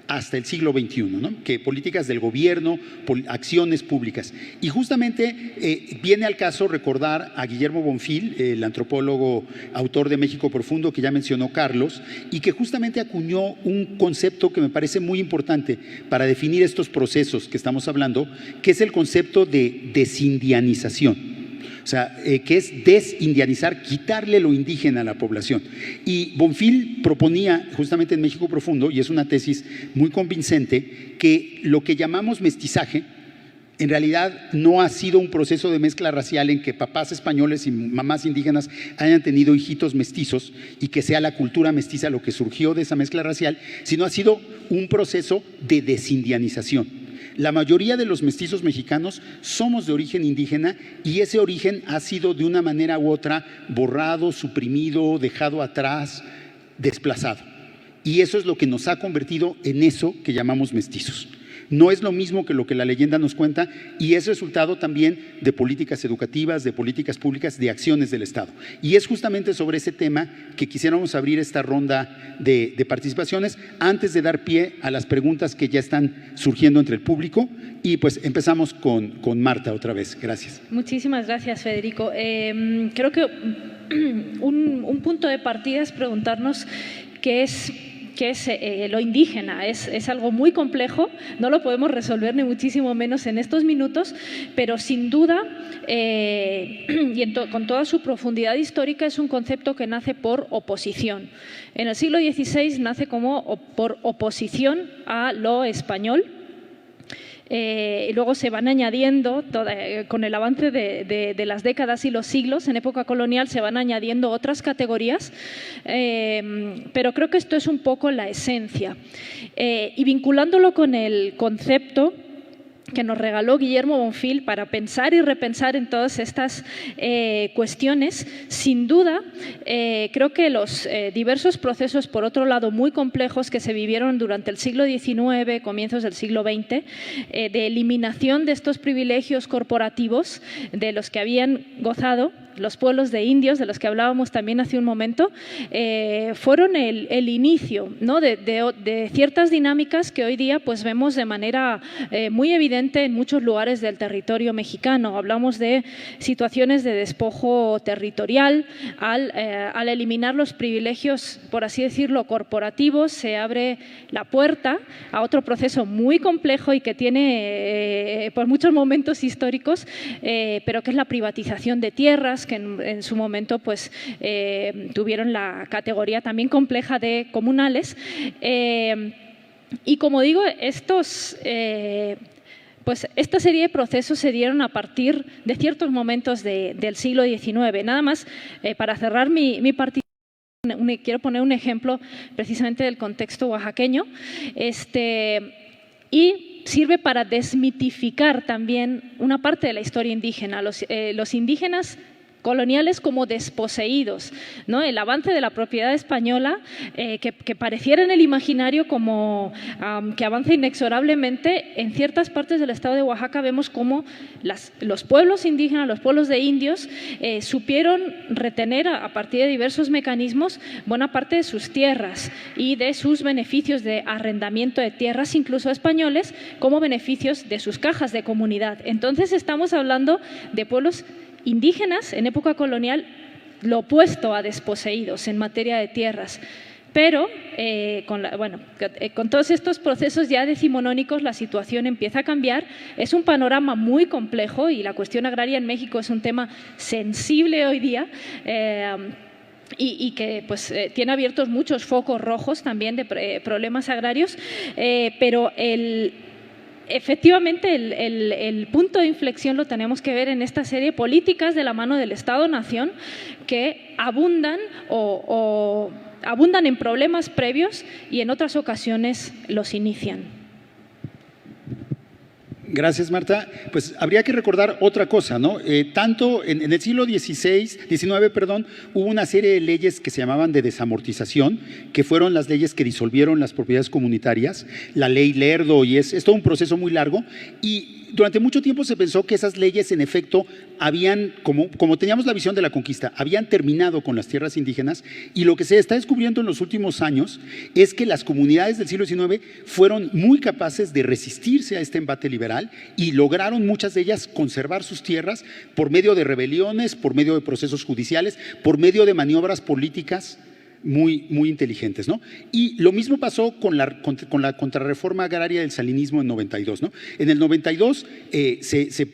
hasta el siglo XXI, ¿no? Que políticas del gobierno, acciones públicas. Y justamente viene al caso recordar a Guillermo Bonfil, el antropólogo autor de México Profundo, que ya mencionó Carlos, y que justamente acuñó un concepto que me parece muy importante para definir estos procesos que estamos hablando, que es el concepto de desindianización. O sea, que es desindianizar, quitarle lo indígena a la población. Y Bonfil proponía justamente en México Profundo, y es una tesis muy convincente, que lo que llamamos mestizaje en realidad no ha sido un proceso de mezcla racial en que papás españoles y mamás indígenas hayan tenido hijitos mestizos y que sea la cultura mestiza lo que surgió de esa mezcla racial, sino ha sido un proceso de desindianización. La mayoría de los mestizos mexicanos somos de origen indígena y ese origen ha sido de una manera u otra borrado, suprimido, dejado atrás, desplazado. Y eso es lo que nos ha convertido en eso que llamamos mestizos. No es lo mismo que lo que la leyenda nos cuenta y es resultado también de políticas educativas, de políticas públicas, de acciones del Estado. Y es justamente sobre ese tema que quisiéramos abrir esta ronda de participaciones antes de dar pie a las preguntas que ya están surgiendo entre el público. Y pues empezamos con Marta otra vez. Gracias. Muchísimas gracias, Federico. Creo que un punto de partida es preguntarnos qué es que es lo indígena. Es algo muy complejo, no lo podemos resolver ni muchísimo menos en estos minutos, pero sin duda, y con toda su profundidad histórica, es un concepto que nace por oposición. En el siglo XVI nace como por oposición a lo español. Y luego se van añadiendo, con el avance de las décadas y los siglos, en época colonial se van añadiendo otras categorías, pero creo que esto es un poco la esencia. Y vinculándolo con el concepto que nos regaló Guillermo Bonfil para pensar y repensar en todas estas cuestiones, sin duda, creo que los diversos procesos, por otro lado, muy complejos que se vivieron durante el siglo XIX, comienzos del siglo XX, de eliminación de estos privilegios corporativos de los que habían gozado los pueblos de indios, de los que hablábamos también hace un momento, fueron el inicio, ¿no?, de ciertas dinámicas que hoy día pues vemos de manera muy evidente en muchos lugares del territorio mexicano. Hablamos de situaciones de despojo territorial. Al eliminar los privilegios, por así decirlo, corporativos, se abre la puerta a otro proceso muy complejo y que tiene por muchos momentos históricos, pero que es la privatización de tierras, que en su momento pues, tuvieron la categoría también compleja de comunales. Y como digo, pues esta serie de procesos se dieron a partir de ciertos momentos del siglo XIX. Nada más, para cerrar mi participación, quiero poner un ejemplo precisamente del contexto oaxaqueño, y sirve para desmitificar también una parte de la historia indígena. Los indígenas coloniales como desposeídos, ¿no? El avance de la propiedad española, que pareciera en el imaginario como que avanza inexorablemente. En ciertas partes del estado de Oaxaca vemos cómo los pueblos indígenas, los pueblos de indios, supieron retener a partir de diversos mecanismos buena parte de sus tierras y de sus beneficios de arrendamiento de tierras, incluso españoles, como beneficios de sus cajas de comunidad. Entonces estamos hablando de pueblos indígenas en época colonial, lo opuesto a desposeídos en materia de tierras. Pero con todos estos procesos ya decimonónicos la situación empieza a cambiar. Es un panorama muy complejo y la cuestión agraria en México es un tema sensible hoy día. Y que pues, tiene abiertos muchos focos rojos también de problemas agrarios, pero efectivamente, el punto de inflexión lo tenemos que ver en esta serie de políticas de la mano del Estado-Nación que abundan abundan en problemas previos y en otras ocasiones los inician. Gracias, Marta. Pues habría que recordar otra cosa, ¿no? Tanto en el siglo XIX, hubo una serie de leyes que se llamaban de desamortización, que fueron las leyes que disolvieron las propiedades comunitarias, la ley Lerdo, y es todo un proceso muy largo. Y durante mucho tiempo se pensó que esas leyes, en efecto, habían, como teníamos la visión de la conquista, habían terminado con las tierras indígenas, y lo que se está descubriendo en los últimos años es que las comunidades del siglo XIX fueron muy capaces de resistirse a este embate liberal y lograron muchas de ellas conservar sus tierras por medio de rebeliones, por medio de procesos judiciales, por medio de maniobras políticas muy, muy inteligentes, ¿no? Y lo mismo pasó con la contrarreforma agraria del salinismo en 92, ¿no? En el 92 se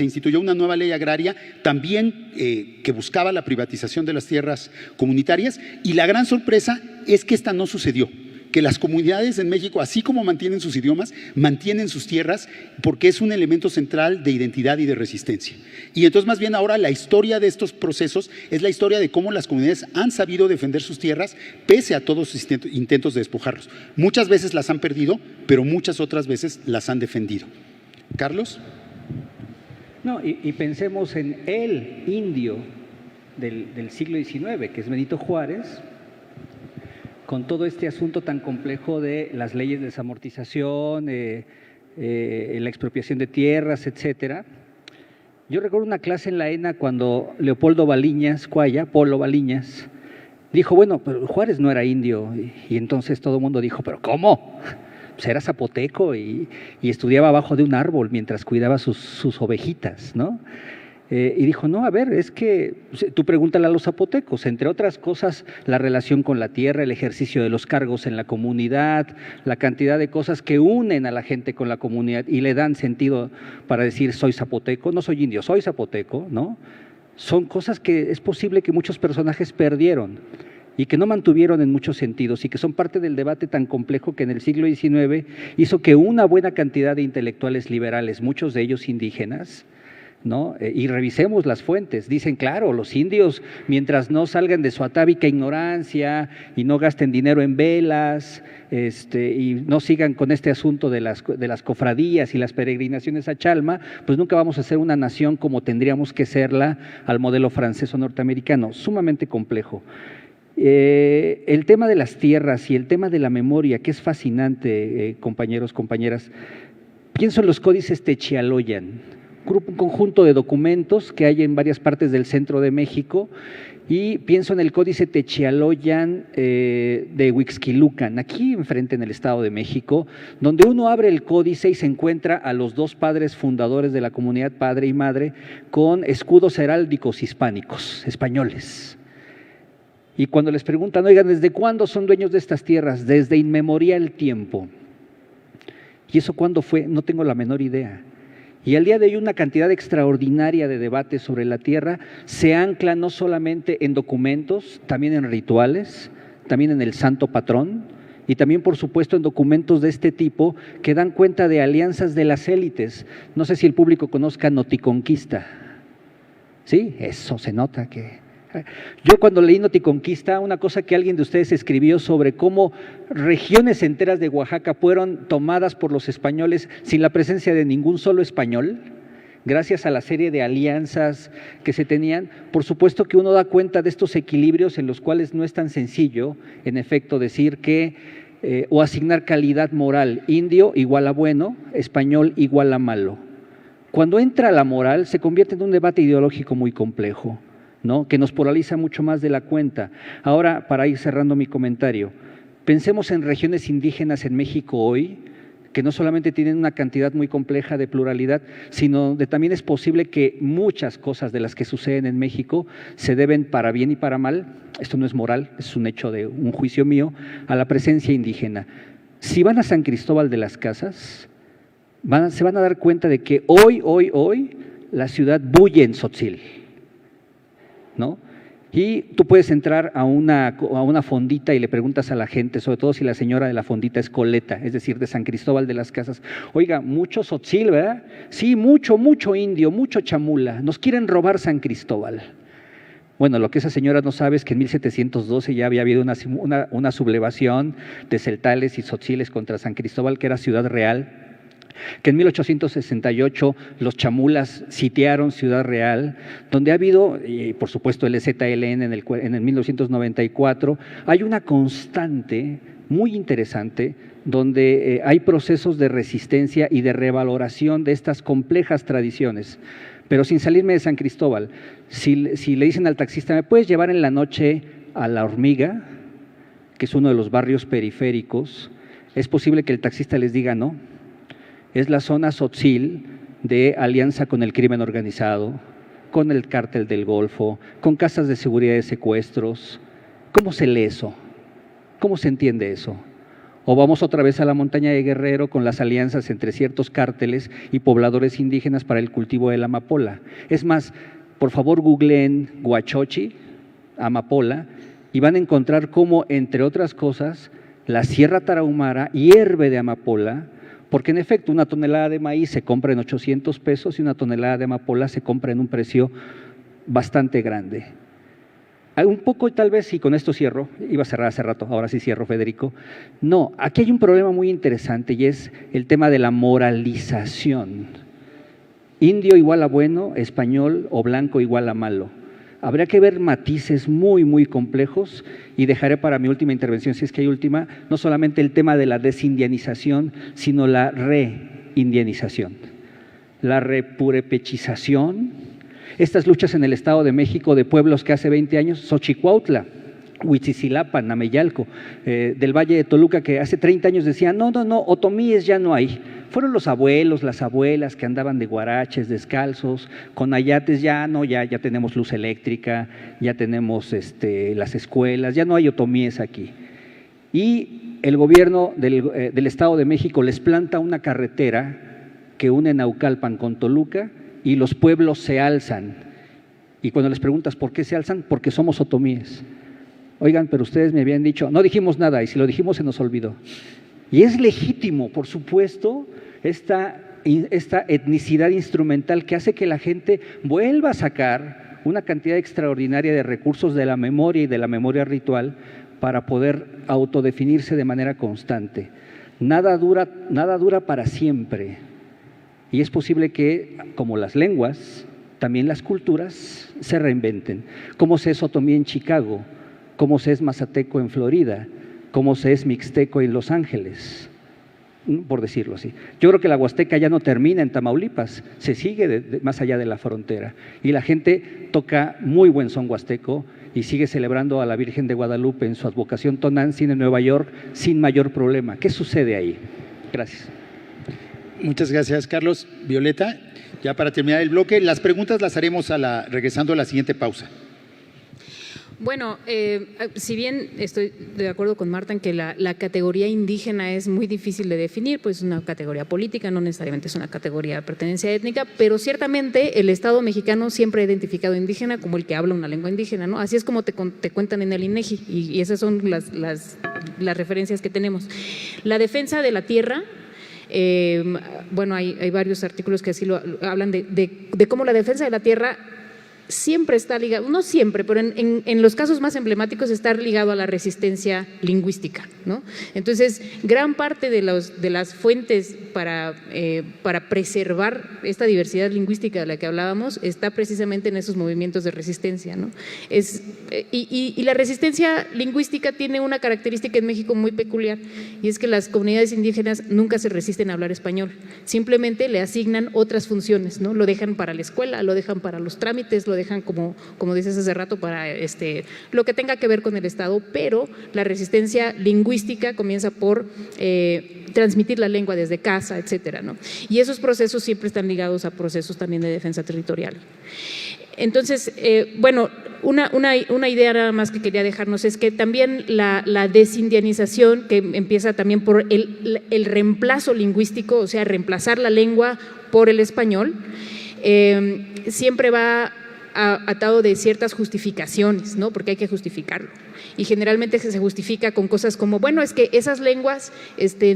instituyó una nueva ley agraria también que buscaba la privatización de las tierras comunitarias, y la gran sorpresa es que esta no sucedió, que las comunidades en México, así como mantienen sus idiomas, mantienen sus tierras, porque es un elemento central de identidad y de resistencia. Y entonces, más bien, ahora la historia de estos procesos es la historia de cómo las comunidades han sabido defender sus tierras pese a todos sus intentos de despojarlos. Muchas veces las han perdido, pero muchas otras veces las han defendido. ¿Carlos? No, y pensemos en el indio del siglo XIX, que es Benito Juárez, con todo este asunto tan complejo de las leyes de desamortización, la expropiación de tierras, etcétera. Yo recuerdo una clase en la ENA cuando Leopoldo Baliñas Cuaya, Polo Baliñas, dijo, bueno, pero Juárez no era indio, y entonces todo el mundo dijo, ¿pero cómo? Pues era zapoteco y estudiaba abajo de un árbol mientras cuidaba sus ovejitas, ¿no? Y dijo, no, a ver, es que tú pregúntale a los zapotecos, entre otras cosas, la relación con la tierra, el ejercicio de los cargos en la comunidad, la cantidad de cosas que unen a la gente con la comunidad y le dan sentido para decir soy zapoteco, no soy indio, soy zapoteco, ¿no? Son cosas que es posible que muchos personajes perdieron y que no mantuvieron en muchos sentidos y que son parte del debate tan complejo que en el siglo XIX hizo que una buena cantidad de intelectuales liberales, muchos de ellos indígenas, ¿no? Y revisemos las fuentes. Dicen, claro, los indios, mientras no salgan de su atávica ignorancia y no gasten dinero en velas, y no sigan con este asunto de las cofradías y las peregrinaciones a Chalma, pues nunca vamos a ser una nación como tendríamos que serla al modelo francés o norteamericano. Sumamente complejo. El tema de las tierras y el tema de la memoria, que es fascinante, compañeros, compañeras. Pienso en los códices Techialoyan, un conjunto de documentos que hay en varias partes del centro de México, y pienso en el códice Techialoyan de Huixquilucan, aquí enfrente en el Estado de México, donde uno abre el códice y se encuentra a los dos padres fundadores de la comunidad, padre y madre, con escudos heráldicos hispánicos, españoles. Y cuando les preguntan, oigan, ¿desde cuándo son dueños de estas tierras? Desde inmemorial tiempo. ¿Y eso cuándo fue? No tengo la menor idea. Y al día de hoy una cantidad extraordinaria de debates sobre la tierra se ancla no solamente en documentos, también en rituales, también en el santo patrón y también por supuesto en documentos de este tipo que dan cuenta de alianzas de las élites. No sé si el público conozca Noticonquista. Sí, eso se nota que… Yo cuando leí Noticonquista, una cosa que alguien de ustedes escribió sobre cómo regiones enteras de Oaxaca fueron tomadas por los españoles sin la presencia de ningún solo español, gracias a la serie de alianzas que se tenían, por supuesto que uno da cuenta de estos equilibrios en los cuales no es tan sencillo, en efecto, decir que o asignar calidad moral, indio igual a bueno, español igual a malo. Cuando entra la moral se convierte en un debate ideológico muy complejo, ¿no? Que nos polariza mucho más de la cuenta. Ahora, para ir cerrando mi comentario, pensemos en regiones indígenas en México hoy, que no solamente tienen una cantidad muy compleja de pluralidad, sino que también es posible que muchas cosas de las que suceden en México se deben para bien y para mal, esto no es moral, es un hecho de un juicio mío, a la presencia indígena. Si van a San Cristóbal de las Casas, se van a dar cuenta de que hoy la ciudad bulle en Tzotzil, ¿no? Y tú puedes entrar a una fondita y le preguntas a la gente, sobre todo si la señora de la fondita es coleta, es decir, de San Cristóbal de las Casas, oiga, mucho Tzotzil, ¿verdad? Sí, mucho indio, mucho chamula, nos quieren robar San Cristóbal. Bueno, lo que esa señora no sabe es que en 1712 ya había habido una sublevación de celtales y tzotziles contra San Cristóbal, que era ciudad real, que en 1868 los chamulas sitiaron Ciudad Real, donde ha habido, y por supuesto el EZLN en el 1994, hay una constante muy interesante donde hay procesos de resistencia y de revaloración de estas complejas tradiciones. Pero sin salirme de San Cristóbal, si le dicen al taxista, ¿me puedes llevar en la noche a La Hormiga?, que es uno de los barrios periféricos, es posible que el taxista les diga no. Es la zona Tzotzil de alianza con el crimen organizado, con el cártel del Golfo, con casas de seguridad y secuestros. ¿Cómo se lee eso? ¿Cómo se entiende eso? O vamos otra vez a la montaña de Guerrero con las alianzas entre ciertos cárteles y pobladores indígenas para el cultivo de la amapola. Es más, por favor googleen Huachochi, amapola, y van a encontrar cómo, entre otras cosas, la Sierra Tarahumara hierve de amapola, porque en efecto una tonelada de maíz se compra en 800 pesos y una tonelada de amapola se compra en un precio bastante grande. Un poco tal vez, y con esto cierro, iba a cerrar hace rato, ahora sí cierro, Federico. No, aquí hay un problema muy interesante y es el tema de la moralización. Indio igual a bueno, español o blanco igual a malo. Habría que ver matices muy complejos y dejaré para mi última intervención, si es que hay última, no solamente el tema de la desindianización, sino la reindianización, la repurepechización. Estas luchas en el Estado de México de pueblos que hace 20 años, Xochicuautla, Huitzilapan, Ameyalco, del Valle de Toluca, que hace 30 años decían, no, otomíes ya no hay. Fueron los abuelos, las abuelas que andaban de guaraches, descalzos, con ayates, ya tenemos luz eléctrica, ya tenemos las escuelas, ya no hay otomíes aquí. Y el gobierno del Estado de México les planta una carretera que une Naucalpan con Toluca y los pueblos se alzan. Y cuando les preguntas por qué se alzan, porque somos otomíes. Oigan, pero ustedes me habían dicho, no dijimos nada, y si lo dijimos se nos olvidó. Y es legítimo, por supuesto, esta etnicidad instrumental que hace que la gente vuelva a sacar una cantidad extraordinaria de recursos de la memoria y de la memoria ritual para poder autodefinirse de manera constante. Nada dura para siempre. Y es posible que, como las lenguas, también las culturas se reinventen. Como se es otomí en Chicago, como se es mazateco en Florida, como se es mixteco en Los Ángeles, por decirlo así. Yo creo que la huasteca ya no termina en Tamaulipas, se sigue más allá de la frontera. Y la gente toca muy buen son huasteco y sigue celebrando a la Virgen de Guadalupe en su advocación Tonantzin en Nueva York sin mayor problema. ¿Qué sucede ahí? Gracias. Muchas gracias, Carlos. Violeta, ya para terminar el bloque, las preguntas las haremos regresando a la siguiente pausa. Bueno, si bien estoy de acuerdo con Marta en que la categoría indígena es muy difícil de definir, pues es una categoría política, no necesariamente es una categoría de pertenencia étnica, pero ciertamente el Estado mexicano siempre ha identificado indígena como el que habla una lengua indígena, ¿no? Así es como te cuentan en el INEGI y esas son las referencias que tenemos. La defensa de la tierra. Bueno, hay varios artículos que así lo hablan de cómo la defensa de la tierra siempre está ligado, no siempre, pero en los casos más emblemáticos está ligado a la resistencia lingüística, ¿no? Entonces, gran parte de las fuentes para preservar esta diversidad lingüística de la que hablábamos está precisamente en esos movimientos de resistencia, ¿no? Y la resistencia lingüística tiene una característica en México muy peculiar, y es que las comunidades indígenas nunca se resisten a hablar español, simplemente le asignan otras funciones, ¿no? Lo dejan para la escuela, lo dejan para los trámites, lo dejan como dices hace rato para lo que tenga que ver con el Estado, pero la resistencia lingüística comienza por transmitir la lengua desde casa, etcétera, ¿no? Y esos procesos siempre están ligados a procesos también de defensa territorial. Entonces, bueno, una idea nada más que quería dejarnos es que también la desindianización, que empieza también por el reemplazo lingüístico, o sea, reemplazar la lengua por el español, siempre va atado de ciertas justificaciones, ¿no? Porque hay que justificarlo. Y generalmente se justifica con cosas como, bueno, es que esas lenguas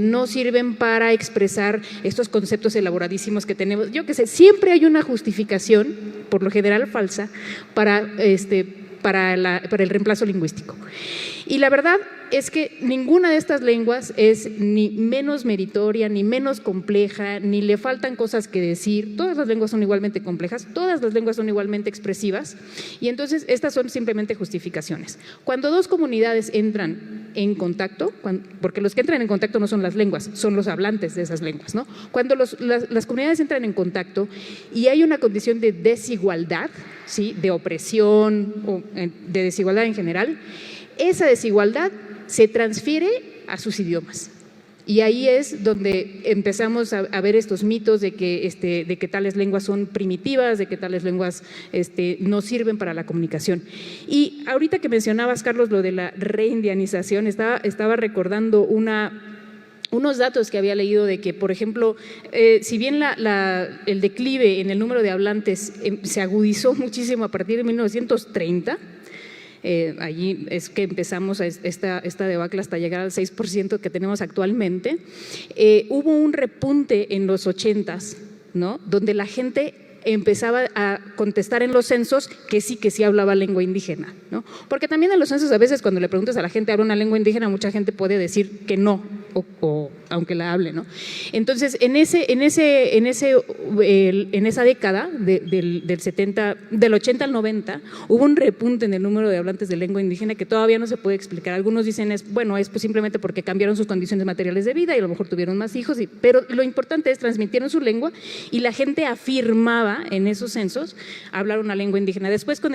no sirven para expresar estos conceptos elaboradísimos que tenemos. Yo qué sé, siempre hay una justificación, por lo general falsa, para el reemplazo lingüístico. Y la verdad es que ninguna de estas lenguas es ni menos meritoria, ni menos compleja, ni le faltan cosas que decir. Todas las lenguas son igualmente complejas, todas las lenguas son igualmente expresivas, y entonces estas son simplemente justificaciones. Cuando dos comunidades entran en contacto, porque los que entran en contacto no son las lenguas, son los hablantes de esas lenguas, ¿no? Cuando las comunidades entran en contacto y hay una condición de desigualdad, ¿sí? De opresión o de desigualdad en general, esa desigualdad se transfiere a sus idiomas. Y ahí es donde empezamos a ver estos mitos de que tales lenguas son primitivas, de que tales lenguas no sirven para la comunicación. Y ahorita que mencionabas, Carlos, lo de la reindianización, estaba recordando unos datos que había leído de que, por ejemplo, si bien el declive en el número de hablantes se agudizó muchísimo a partir de 1930, allí es que empezamos esta debacle hasta llegar al 6% que tenemos actualmente. Hubo un repunte en los 80s, ¿no? Donde la gente empezaba a contestar en los censos que sí hablaba lengua indígena, ¿no? Porque también en los censos a veces cuando le preguntas a la gente habla una lengua indígena, mucha gente puede decir que no, o aunque la hable, ¿no? Entonces, en esa década del 80 al 90, hubo un repunte en el número de hablantes de lengua indígena que todavía no se puede explicar. Algunos dicen, es pues simplemente porque cambiaron sus condiciones materiales de vida y a lo mejor tuvieron más hijos, pero lo importante es transmitieron su lengua y la gente afirmaba en esos censos hablar una lengua indígena. Después, con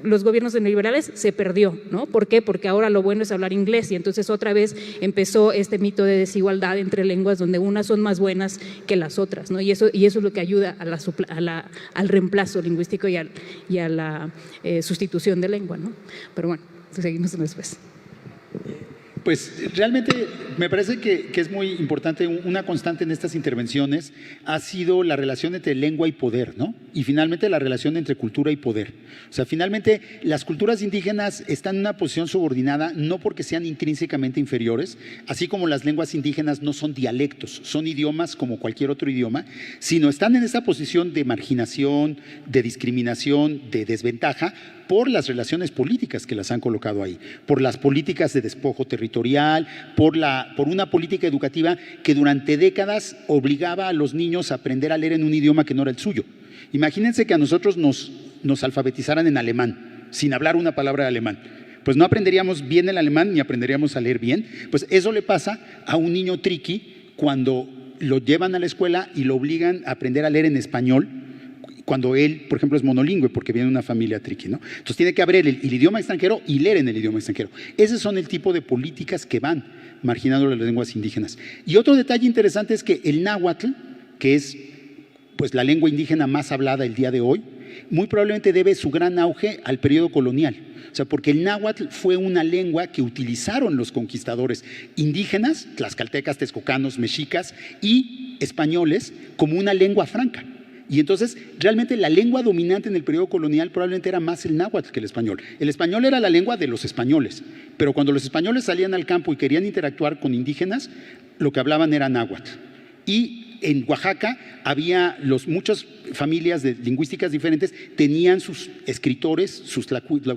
los gobiernos neoliberales se perdió, ¿no? ¿Por qué? Porque ahora lo bueno es hablar inglés y entonces otra vez empezó este mito de desigualdad entre lenguas donde unas son más buenas que las otras, ¿no? Y eso es lo que ayuda al reemplazo lingüístico y a la sustitución de lengua, ¿no? Pero bueno, seguimos después. Pues realmente me parece que es muy importante, una constante en estas intervenciones ha sido la relación entre lengua y poder, ¿no? Y finalmente la relación entre cultura y poder. O sea, finalmente las culturas indígenas están en una posición subordinada no porque sean intrínsecamente inferiores, así como las lenguas indígenas no son dialectos, son idiomas como cualquier otro idioma, sino están en esa posición de marginación, de discriminación, de desventaja, por las relaciones políticas que las han colocado ahí, por las políticas de despojo territorial, por una política educativa que durante décadas obligaba a los niños a aprender a leer en un idioma que no era el suyo. Imagínense que a nosotros nos alfabetizaran en alemán, sin hablar una palabra de alemán. Pues no aprenderíamos bien el alemán ni aprenderíamos a leer bien. Pues eso le pasa a un niño triqui cuando lo llevan a la escuela y lo obligan a aprender a leer en español, cuando él, por ejemplo, es monolingüe porque viene de una familia triqui, ¿no? Entonces tiene que abrir el idioma extranjero y leer en el idioma extranjero. Esos son el tipo de políticas que van marginando las lenguas indígenas. Y otro detalle interesante es que el náhuatl, que es pues la lengua indígena más hablada el día de hoy, muy probablemente debe su gran auge al periodo colonial. O sea, porque el náhuatl fue una lengua que utilizaron los conquistadores indígenas, tlaxcaltecas, texcocanos, mexicas y españoles como una lengua franca. Y entonces, realmente la lengua dominante en el periodo colonial probablemente era más el náhuatl que el español. El español era la lengua de los españoles, pero cuando los españoles salían al campo y querían interactuar con indígenas, lo que hablaban era náhuatl. Y en Oaxaca había muchas familias lingüísticas diferentes, tenían sus escritores,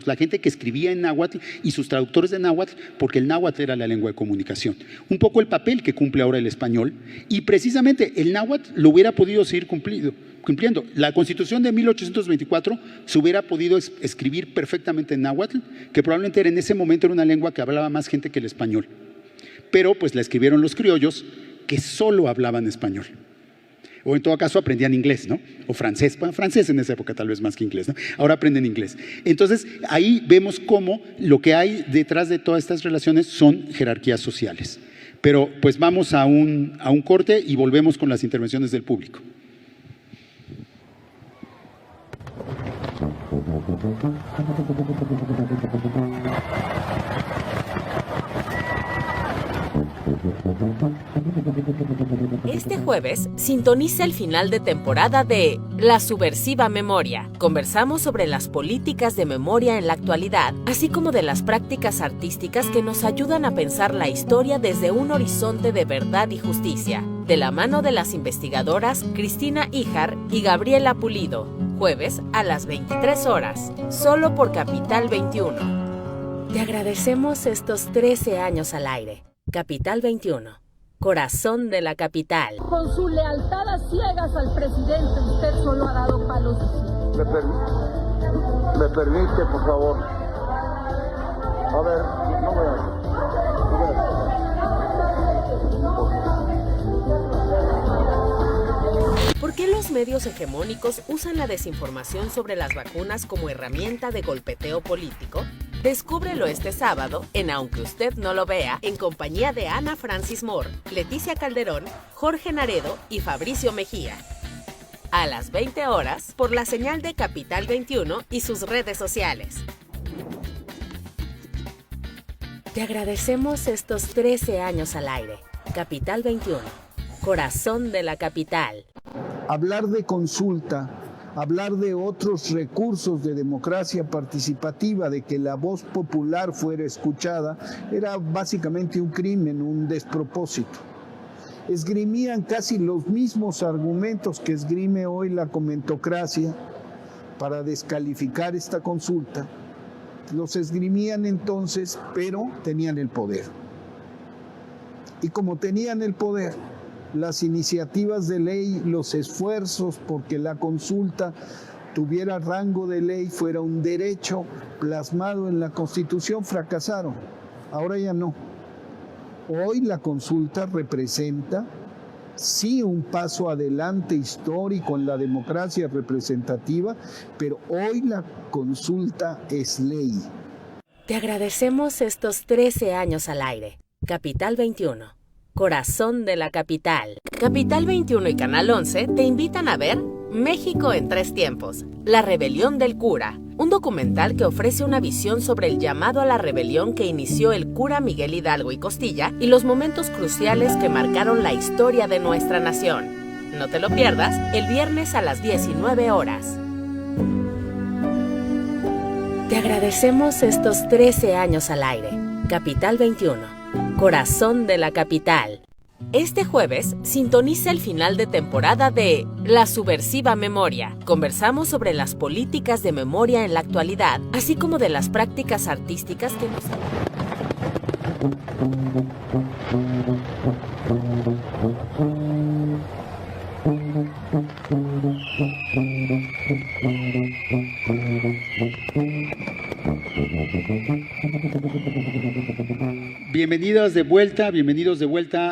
la gente que escribía en náhuatl y sus traductores de náhuatl, porque el náhuatl era la lengua de comunicación. Un poco el papel que cumple ahora el español, y precisamente el náhuatl lo hubiera podido seguir cumpliendo. La Constitución de 1824 se hubiera podido escribir perfectamente en náhuatl, que probablemente en ese momento era una lengua que hablaba más gente que el español. Pero pues la escribieron los criollos que solo hablaban español. O en todo caso aprendían inglés, ¿no? O francés. Bueno, francés en esa época tal vez más que inglés, ¿no? Ahora aprenden inglés. Entonces ahí vemos cómo lo que hay detrás de todas estas relaciones son jerarquías sociales. Pero pues vamos a un corte y volvemos con las intervenciones del público. Este jueves, sintoniza el final de temporada de La Subversiva Memoria. Conversamos sobre las políticas de memoria en la actualidad, así como de las prácticas artísticas que nos ayudan a pensar la historia desde un horizonte de verdad y justicia. De la mano de las investigadoras Cristina Híjar y Gabriela Pulido. Jueves a las 23 horas, solo por Capital 21. Te agradecemos estos 13 años al aire. Capital 21, corazón de la capital. Con su lealtad a ciegas al presidente, usted solo ha dado palos de ciego. ¿Me permite, por favor? A ver, no voy a... ¿Por qué los medios hegemónicos usan la desinformación sobre las vacunas como herramienta de golpeteo político? Descúbrelo este sábado en Aunque Usted No Lo Vea, en compañía de Ana Francis Moore, Leticia Calderón, Jorge Naredo y Fabricio Mejía. A las 20 horas, por la señal de Capital 21 y sus redes sociales. Te agradecemos estos 13 años al aire. Capital 21, corazón de la capital. Hablar de consulta, hablar de otros recursos de democracia participativa, de que la voz popular fuera escuchada, era básicamente un crimen, un despropósito. Esgrimían casi los mismos argumentos que esgrime hoy la comentocracia para descalificar esta consulta. Los esgrimían entonces, pero tenían el poder. Y como tenían el poder, las iniciativas de ley, los esfuerzos porque la consulta tuviera rango de ley, fuera un derecho plasmado en la Constitución, fracasaron. Ahora ya no. Hoy la consulta representa, sí, un paso adelante histórico en la democracia representativa, pero hoy la consulta es ley. Te agradecemos estos 13 años al aire. Capital 21, corazón de la capital. Capital 21 y Canal 11 te invitan a ver México en 3 tiempos, La rebelión del cura, un documental que ofrece una visión sobre el llamado a la rebelión que inició el cura Miguel Hidalgo y Costilla y los momentos cruciales que marcaron la historia de nuestra nación. No te lo pierdas el viernes a las 19 horas. Te agradecemos estos 13 años al aire. Capital 21, corazón de la capital. Este jueves sintoniza el final de temporada de La Subversiva Memoria. Conversamos sobre las políticas de memoria en la actualidad, así como de las prácticas artísticas que nos... Bienvenidos de vuelta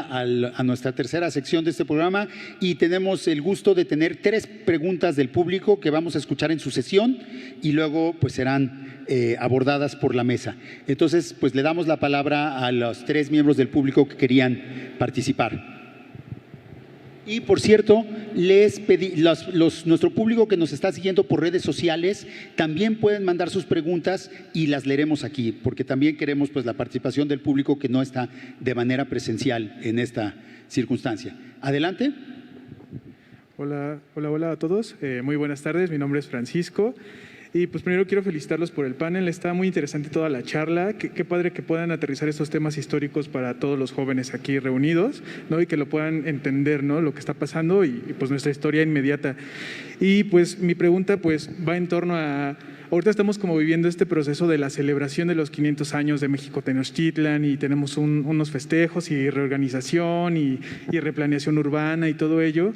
a nuestra tercera sección de este programa, y tenemos el gusto de tener 3 preguntas del público que vamos a escuchar en sucesión y luego pues serán abordadas por la mesa. Entonces pues le damos la palabra a los 3 miembros del público que querían participar. Y por cierto, les pedí, nuestro público que nos está siguiendo por redes sociales también pueden mandar sus preguntas y las leeremos aquí, porque también queremos pues la participación del público que no está de manera presencial en esta circunstancia. Adelante. Hola a todos. Muy buenas tardes. Mi nombre es Francisco. Y pues primero quiero felicitarlos por el panel, está muy interesante toda la charla, qué padre que puedan aterrizar estos temas históricos para todos los jóvenes aquí reunidos, ¿no? Y que lo puedan entender, ¿no? Lo que está pasando y pues nuestra historia inmediata. Y pues mi pregunta pues va en torno a... Ahorita estamos como viviendo este proceso de la celebración de los 500 años de México Tenochtitlan y tenemos unos festejos y reorganización y replaneación urbana y todo ello.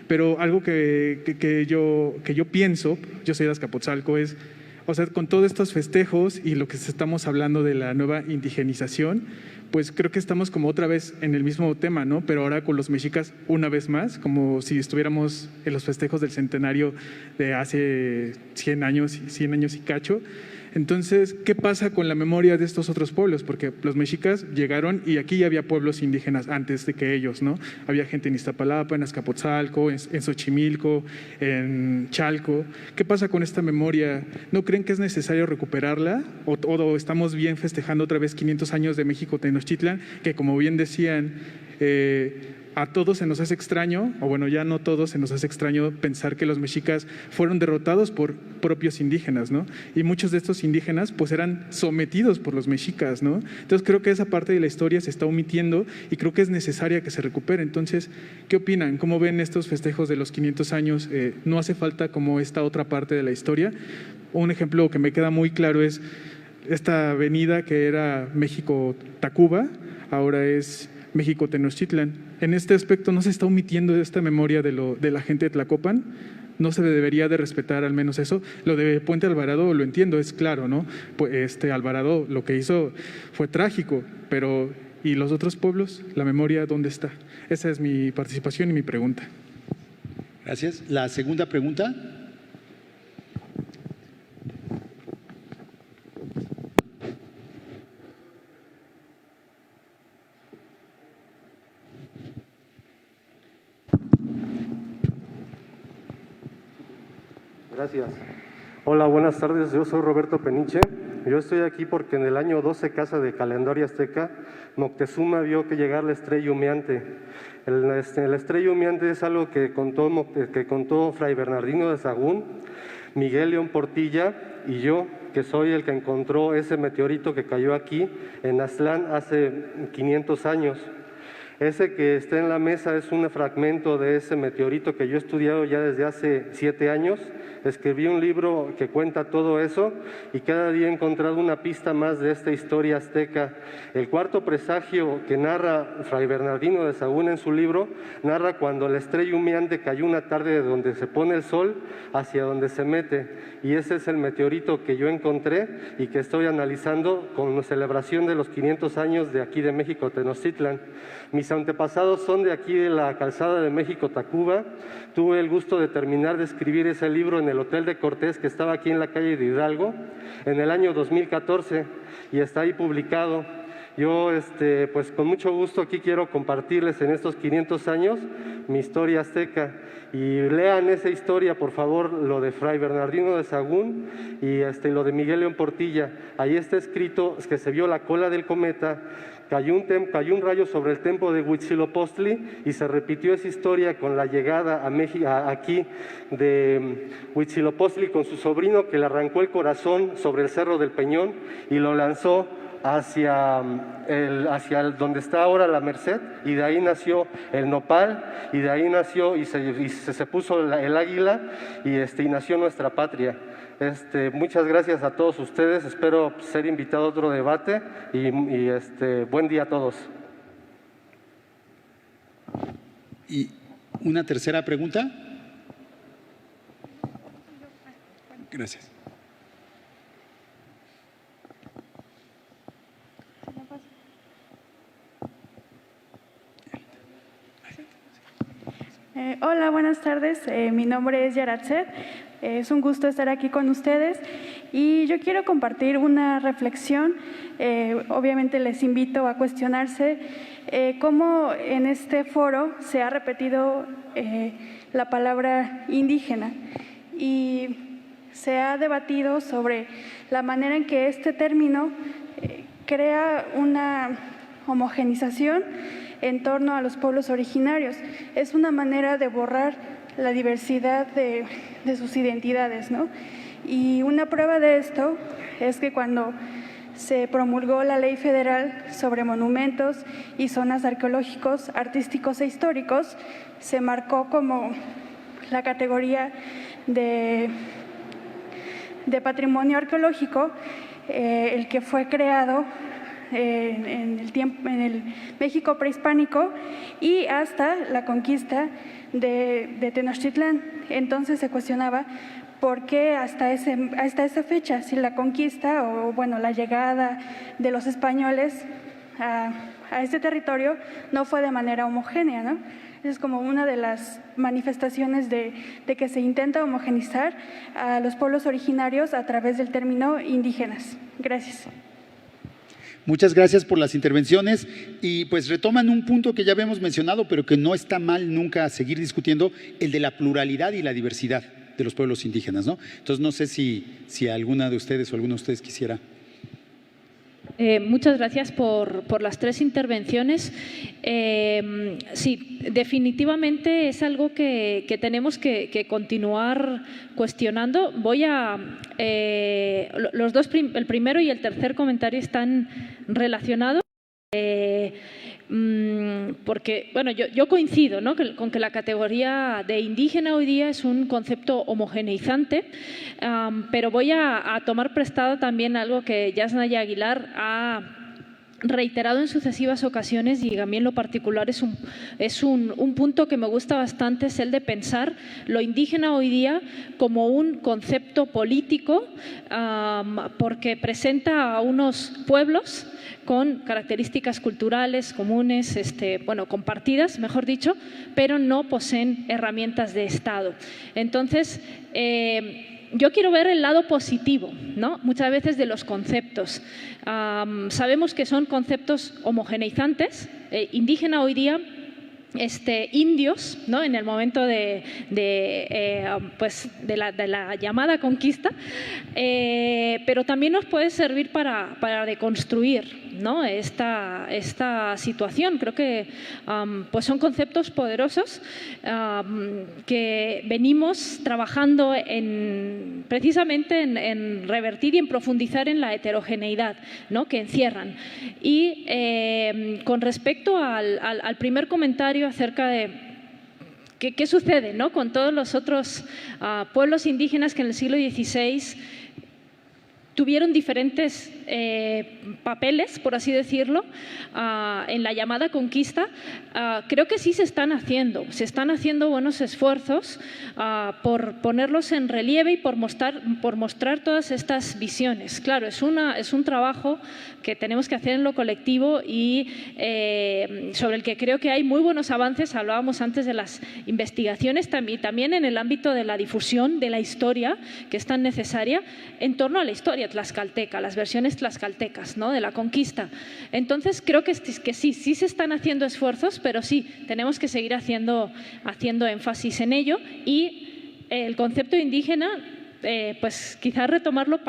Pero algo que yo pienso, yo soy de Azcapotzalco, es, o sea, con todos estos festejos y lo que estamos hablando de la nueva indigenización, pues creo que estamos como otra vez en el mismo tema, ¿no? Pero ahora con los mexicas una vez más, como si estuviéramos en los festejos del centenario de hace 100 años y cacho. Entonces, ¿qué pasa con la memoria de estos otros pueblos? Porque los mexicas llegaron y aquí ya había pueblos indígenas antes de que ellos, ¿no? Había gente en Iztapalapa, en Azcapotzalco, en Xochimilco, en Chalco. ¿Qué pasa con esta memoria? ¿No creen que es necesario recuperarla? ¿O estamos bien festejando otra vez 500 años de México Tenochtitlan? Que como bien decían, a todos se nos hace extraño, o bueno, ya no todos se nos hace extraño pensar que los mexicas fueron derrotados por propios indígenas, ¿no? Y muchos de estos indígenas pues eran sometidos por los mexicas, ¿no? Entonces creo que esa parte de la historia se está omitiendo y creo que es necesaria que se recupere. Entonces, ¿qué opinan? ¿Cómo ven estos festejos de los 500 años? ¿No hace falta como esta otra parte de la historia? Un ejemplo que me queda muy claro es esta avenida que era México-Tacuba, ahora es México Tenochtitlan. En este aspecto no se está omitiendo esta memoria de la gente de Tlacopan, no se debería de respetar al menos eso. Lo de Puente Alvarado lo entiendo, es claro, ¿no? Pues Alvarado lo que hizo fue trágico, pero ¿y los otros pueblos? ¿La memoria dónde está? Esa es mi participación y mi pregunta. Gracias. La segunda pregunta. Gracias. Hola, buenas tardes. Yo soy Roberto Peniche. Yo estoy aquí porque en el año 12 casa de calendario azteca, Moctezuma vio que llegar la estrella humeante. La estrella humeante es algo que contó Fray Bernardino de Sahagún, Miguel León Portilla y yo, que soy el que encontró ese meteorito que cayó aquí en Aztlán hace 500 años. Ese que está en la mesa es un fragmento de ese meteorito que yo he estudiado ya desde hace 7 años. Escribí un libro que cuenta todo eso y cada día he encontrado una pista más de esta historia azteca. El cuarto presagio que narra Fray Bernardino de Sahagún en su libro, narra cuando la estrella humeante cayó una tarde de donde se pone el sol hacia donde se mete. Y ese es el meteorito que yo encontré y que estoy analizando con la celebración de los 500 años de aquí de México, Tenochtitlan. Mis antepasados son de aquí de la calzada de México, Tacuba. Tuve el gusto de terminar de escribir ese libro en el Hotel de Cortés, que estaba aquí en la calle de Hidalgo, en el año 2014, y está ahí publicado. Yo, pues con mucho gusto aquí quiero compartirles en estos 500 años mi historia azteca. Y lean esa historia, por favor, lo de Fray Bernardino de Sahagún y lo de Miguel León Portilla. Ahí está escrito que se vio la cola del cometa, cayó un rayo sobre el templo de Huitzilopochtli y se repitió esa historia con la llegada a México, aquí de Huitzilopochtli con su sobrino, que le arrancó el corazón sobre el Cerro del Peñón y lo lanzó hacia donde está ahora la Merced, y de ahí nació el nopal, y de ahí nació y se puso el águila, y nació nuestra patria. Muchas gracias a todos ustedes, espero ser invitado a otro debate y buen día a todos. ¿Y una tercera pregunta? Gracias. Hola, buenas tardes. Mi nombre es Yaratzet. Es un gusto estar aquí con ustedes y yo quiero compartir una reflexión. Obviamente les invito a cuestionarse cómo en este foro se ha repetido la palabra indígena y se ha debatido sobre la manera en que este término crea una homogenización en torno a los pueblos originarios. Es una manera de borrar la diversidad de sus identidades, ¿no? Y una prueba de esto es que cuando se promulgó la Ley Federal sobre monumentos y zonas arqueológicos, artísticos e históricos, se marcó como la categoría de patrimonio arqueológico, el que fue creado en el México prehispánico y hasta la conquista de Tenochtitlán. Entonces se cuestionaba por qué hasta esa fecha, si la conquista o bueno, la llegada de los españoles a este territorio no fue de manera homogénea, ¿no? Es como una de las manifestaciones de que se intenta homogeneizar a los pueblos originarios a través del término indígenas. Gracias. Muchas gracias por las intervenciones y pues retoman un punto que ya habíamos mencionado, pero que no está mal nunca seguir discutiendo, el de la pluralidad y la diversidad de los pueblos indígenas, ¿no? Entonces no sé si alguna de ustedes o alguno de ustedes quisiera. Muchas gracias por las tres intervenciones. Sí, definitivamente es algo que tenemos que continuar cuestionando. El primero y el tercer comentario están relacionados. Porque, bueno, yo coincido, ¿no?, con que la categoría de indígena hoy día es un concepto homogeneizante, pero voy a tomar prestado también algo que Yasnaya Aguilar ha reiterado en sucesivas ocasiones y a mí en lo particular es un punto que me gusta bastante, es el de pensar lo indígena hoy día como un concepto político, porque presenta a unos pueblos con características culturales comunes, compartidas, mejor dicho, pero no poseen herramientas de Estado. Entonces, yo quiero ver el lado positivo, ¿no?, muchas veces de los conceptos. Sabemos que son conceptos homogeneizantes. Indígena hoy día, indios, ¿no?, en el momento de la llamada conquista, pero también nos puede servir para deconstruir, ¿no? esta situación. Creo que pues son conceptos poderosos que venimos trabajando precisamente en revertir y en profundizar en la heterogeneidad, ¿no? que encierran. Y con respecto al primer comentario acerca de qué sucede, ¿no? con todos los otros pueblos indígenas que en el siglo XVI tuvieron diferentes papeles, por así decirlo, en la llamada conquista, creo que sí se están haciendo buenos esfuerzos por ponerlos en relieve y por mostrar todas estas visiones. Claro, es un trabajo que tenemos que hacer en lo colectivo y sobre el que creo que hay muy buenos avances. Hablábamos antes de las investigaciones, también en el ámbito de la difusión de la historia, que es tan necesaria, en torno a la historia tlaxcalteca, las versiones tlaxcaltecas, ¿no? de la conquista. Entonces, creo que sí se están haciendo esfuerzos, pero sí, tenemos que seguir haciendo énfasis en ello. Y el concepto indígena, pues quizás retomarlo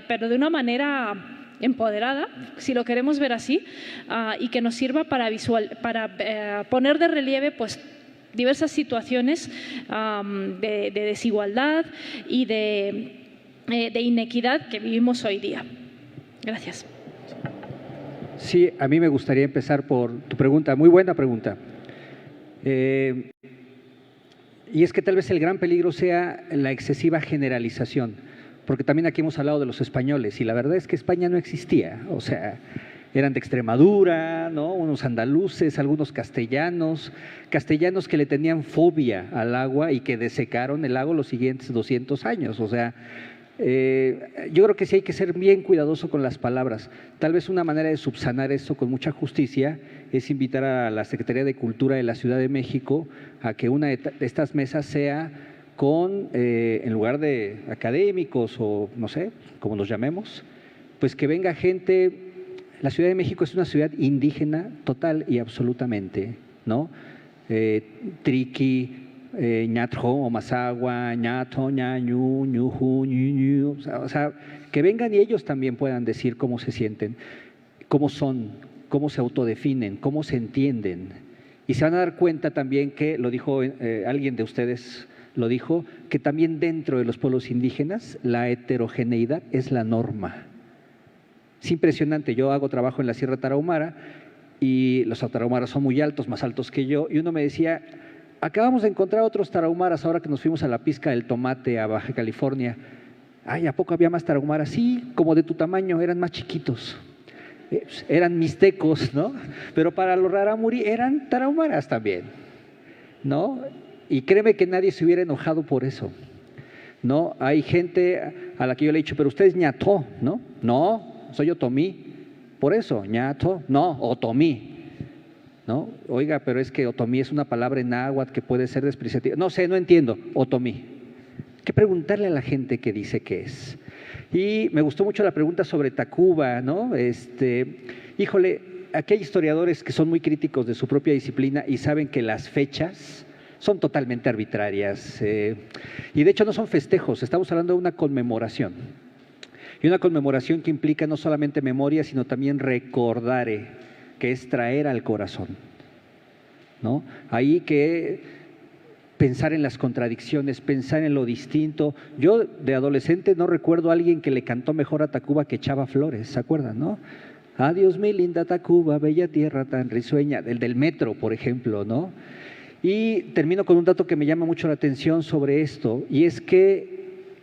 pero de una manera empoderada, si lo queremos ver así, y que nos sirva para poner de relieve pues diversas situaciones de desigualdad y de inequidad que vivimos hoy día. Gracias. Sí, a mí me gustaría empezar por tu pregunta, muy buena pregunta. Y es que tal vez el gran peligro sea la excesiva generalización, porque también aquí hemos hablado de los españoles y la verdad es que España no existía, o sea, eran de Extremadura, ¿no? Unos andaluces, algunos castellanos que le tenían fobia al agua y que desecaron el lago los siguientes 200 años, o sea, yo creo que sí hay que ser bien cuidadoso con las palabras. Tal vez una manera de subsanar esto con mucha justicia es invitar a la Secretaría de Cultura de la Ciudad de México a que una de estas mesas sea con, en lugar de académicos o no sé, como los llamemos, pues que venga gente. La Ciudad de México es una ciudad indígena total y absolutamente, ¿no? Triqui, ñatjo, Omasagua, ñato, ñañu, ñuju, ñuñu, o sea, que vengan y ellos también puedan decir cómo se sienten, cómo son, cómo se autodefinen, cómo se entienden. Y se van a dar cuenta también que, lo dijo alguien de ustedes, lo dijo, que también dentro de los pueblos indígenas la heterogeneidad es la norma. Es impresionante, yo hago trabajo en la Sierra Tarahumara y los tarahumaras son muy altos, más altos que yo, y uno me decía, acabamos de encontrar otros tarahumaras ahora que nos fuimos a la pizca del tomate a Baja California. Ay, ¿a poco había más tarahumaras? Sí, como de tu tamaño, eran más chiquitos. Eran mixtecos, ¿no? Pero para los rarámuri eran tarahumaras también, ¿no? Y créeme que nadie se hubiera enojado por eso, ¿no? Hay gente a la que yo le he dicho, pero usted es ñató, ¿no? No, soy otomí. Por eso, ñato, no, otomí. ¿No? Oiga, pero es que otomí es una palabra en náhuatl que puede ser despreciativa. No sé, no entiendo, otomí. Hay que preguntarle a la gente qué dice que es. Y me gustó mucho la pregunta sobre Tacuba, ¿no? Híjole, aquí hay historiadores que son muy críticos de su propia disciplina y saben que las fechas son totalmente arbitrarias. Y de hecho no son festejos, estamos hablando de una conmemoración. Y una conmemoración que implica no solamente memoria, sino también recordare, que es traer al corazón, ¿no? Ahí que pensar en las contradicciones, pensar en lo distinto. Yo de adolescente no recuerdo a alguien que le cantó mejor a Tacuba que Chava Flores, ¿se acuerdan, no? Adiós mi linda Tacuba, bella tierra tan risueña, el del metro, por ejemplo, ¿no? Y termino con un dato que me llama mucho la atención sobre esto, y es que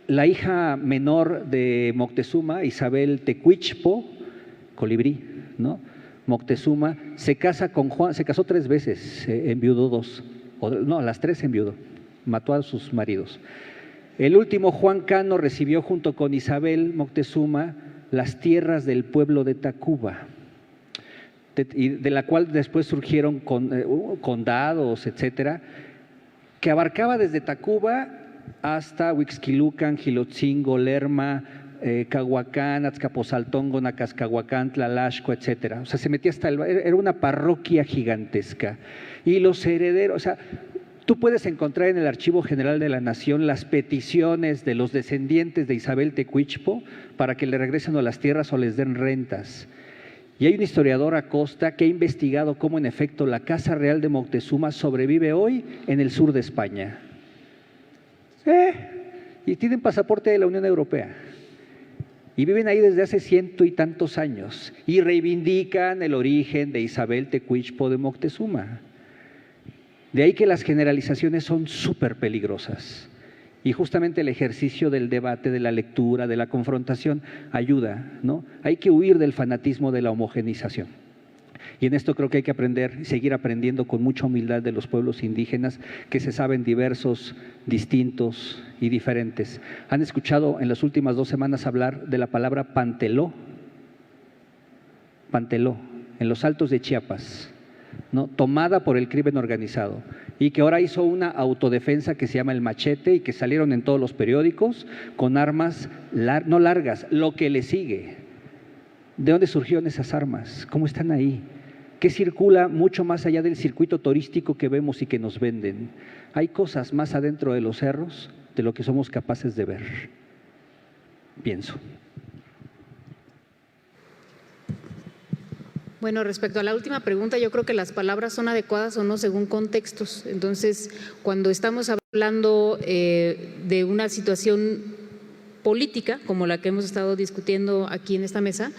la hija menor de Moctezuma, Isabel Tecuichpo, colibrí, ¿no? Moctezuma se casa con Juan, se casó 3 veces, enviudó 2, no, las 3 enviudó, mató a sus maridos. El último, Juan Cano, recibió junto con Isabel Moctezuma las tierras del pueblo de Tacuba, de la cual después surgieron condados, etcétera, que abarcaba desde Tacuba hasta Huixquilucan, Gilotzingo, Lerma, Cahuacán, Azcapotzaltongo, Nacascahuacán, Tlalasco, etcétera. O sea, se metía hasta era una parroquia gigantesca. Y los herederos, o sea, tú puedes encontrar en el Archivo General de la Nación las peticiones de los descendientes de Isabel Tecuichpo para que le regresen a las tierras o les den rentas. Y hay un historiador, Acosta, que ha investigado cómo en efecto la Casa Real de Moctezuma sobrevive hoy en el sur de España. Y tienen pasaporte de la Unión Europea. Y viven ahí desde hace 100 y tantos años. Y reivindican el origen de Isabel Tecuichpo de Moctezuma. De ahí que las generalizaciones son súper peligrosas. Y justamente el ejercicio del debate, de la lectura, de la confrontación, ayuda, ¿no? Hay que huir del fanatismo de la homogenización. Y en esto creo que hay que aprender, seguir aprendiendo con mucha humildad de los pueblos indígenas que se saben diversos, distintos y diferentes. ¿Han escuchado en las últimas 2 semanas hablar de la palabra panteló? Panteló, en los Altos de Chiapas, ¿no? Tomada por el crimen organizado y que ahora hizo una autodefensa que se llama el Machete y que salieron en todos los periódicos con armas no largas, lo que le sigue. ¿De dónde surgieron esas armas? ¿Cómo están ahí? ¿Qué circula mucho más allá del circuito turístico que vemos y que nos venden? Hay cosas más adentro de los cerros de lo que somos capaces de ver. Pienso. Bueno, respecto a la última pregunta, yo creo que las palabras son adecuadas o no según contextos. Entonces, cuando estamos hablando de una situación política, como la que hemos estado discutiendo aquí en esta mesa,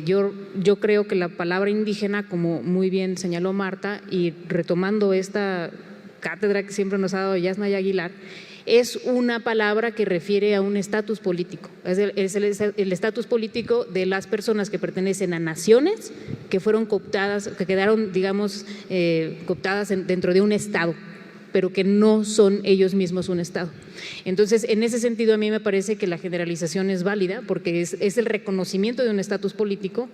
yo creo que la palabra indígena, como muy bien señaló Marta, y retomando esta cátedra que siempre nos ha dado Yasnaya Aguilar, es una palabra que refiere a un estatus político. Es el estatus político de las personas que pertenecen a naciones que fueron cooptadas, que quedaron, digamos, cooptadas dentro de un estado, pero que no son ellos mismos un estado. Entonces, en ese sentido, a mí me parece que la generalización es válida porque es el reconocimiento de un estatus político.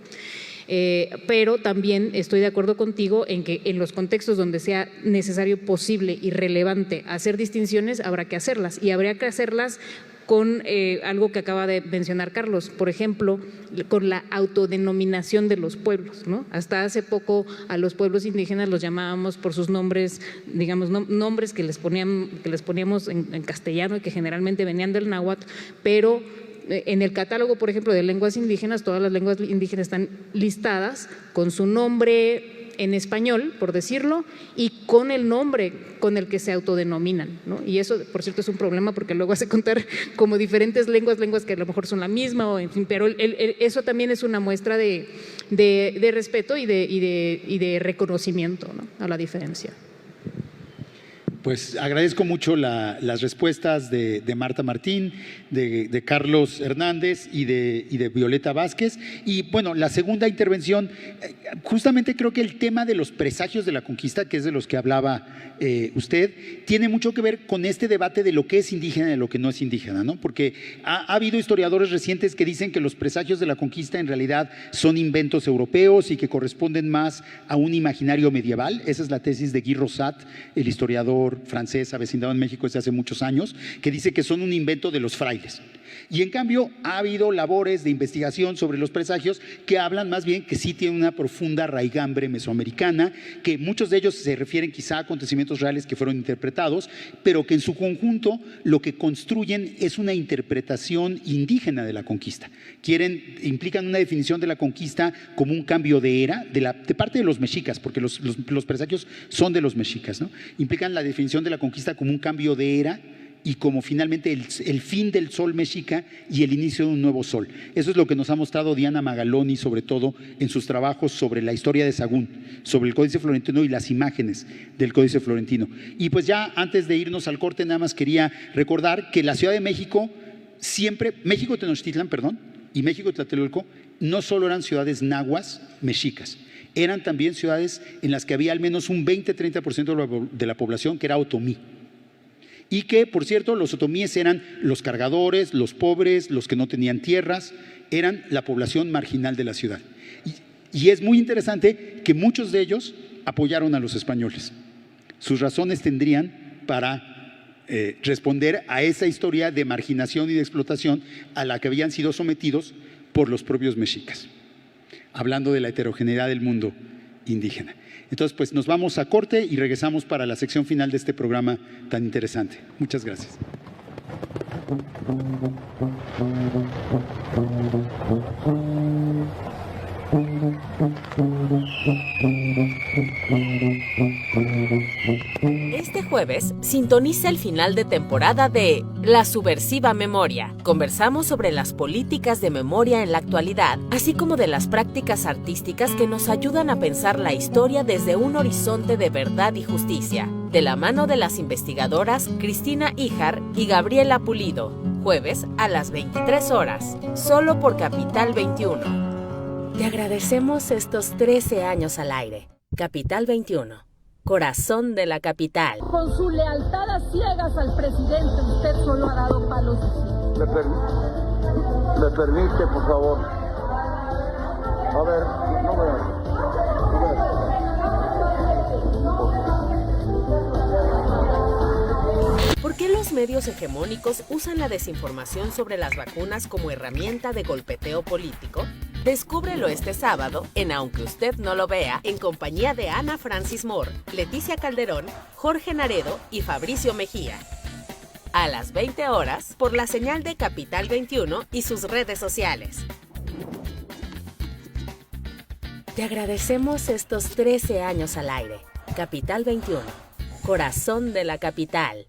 Pero también estoy de acuerdo contigo en que en los contextos donde sea necesario, posible y relevante hacer distinciones, habrá que hacerlas y habría que hacerlas con algo que acaba de mencionar Carlos, por ejemplo, con la autodenominación de los pueblos, ¿no? Hasta hace poco a los pueblos indígenas los llamábamos por sus nombres, digamos, nombres que les poníamos en castellano y que generalmente venían del náhuatl, pero en el catálogo, por ejemplo, de lenguas indígenas, todas las lenguas indígenas están listadas con su nombre en español, por decirlo, y con el nombre con el que se autodenominan, ¿no? Y eso, por cierto, es un problema porque luego hace contar como diferentes lenguas que a lo mejor son la misma, o en fin, pero eso también es una muestra de respeto y de reconocimiento, ¿no?, a la diferencia. Pues agradezco mucho las respuestas de Marta Martín, de Carlos Hernández y de Violeta Vázquez. Y bueno, la segunda intervención, justamente creo que el tema de los presagios de la conquista, que es de los que hablaba usted, tiene mucho que ver con este debate de lo que es indígena y de lo que no es indígena, ¿no? Porque ha habido historiadores recientes que dicen que los presagios de la conquista en realidad son inventos europeos y que corresponden más a un imaginario medieval. Esa es la tesis de Guy Rosat, el historiador francés avecindado en México desde hace muchos años, que dice que son un invento de los frailes. Y en cambio ha habido labores de investigación sobre los presagios que hablan más bien que sí tienen una profunda raigambre mesoamericana, que muchos de ellos se refieren quizá a acontecimientos reales que fueron interpretados, pero que en su conjunto lo que construyen es una interpretación indígena de la conquista. Implican una definición de la conquista como un cambio de era de parte de los mexicas, porque los presagios son de los mexicas, ¿no? Implican la definición de la conquista como un cambio de era y como finalmente el fin del sol mexica y el inicio de un nuevo sol. Eso es lo que nos ha mostrado Diana Magaloni, sobre todo en sus trabajos sobre la historia de Sahagún, sobre el Códice Florentino y las imágenes del Códice Florentino. Y pues ya antes de irnos al corte, nada más quería recordar que la Ciudad de México siempre, México Tenochtitlan, perdón, y México Tlatelolco, no solo eran ciudades nahuas mexicas, eran también ciudades en las que había al menos un 20-30% de la población que era otomí. Y que, por cierto, los otomíes eran los cargadores, los pobres, los que no tenían tierras, eran la población marginal de la ciudad. Y es muy interesante que muchos de ellos apoyaron a los españoles. Sus razones tendrían para responder a esa historia de marginación y de explotación a la que habían sido sometidos por los propios mexicas, hablando de la heterogeneidad del mundo indígena. Entonces, pues nos vamos a corte y regresamos para la sección final de este programa tan interesante. Muchas gracias. Este jueves, sintoniza el final de temporada de La Subversiva Memoria. Conversamos sobre las políticas de memoria en la actualidad, así como de las prácticas artísticas que nos ayudan a pensar la historia desde un horizonte de verdad y justicia. De la mano de las investigadoras Cristina Híjar y Gabriela Pulido. Jueves a las 23 horas, solo por Capital 21. Te agradecemos estos 13 años al aire. Capital 21, corazón de la capital. Con su lealtad a ciegas al presidente, usted solo ha dado palos de ciego. ¿Me permite, por favor? A ver, no me... ¿Por qué los medios hegemónicos usan la desinformación sobre las vacunas como herramienta de golpeteo político? Descúbrelo este sábado en Aunque Usted No Lo Vea, en compañía de Ana Francis Moore, Leticia Calderón, Jorge Naredo y Fabricio Mejía. A las 20 horas, por la señal de Capital 21 y sus redes sociales. Te agradecemos estos 13 años al aire. Capital 21, corazón de la capital.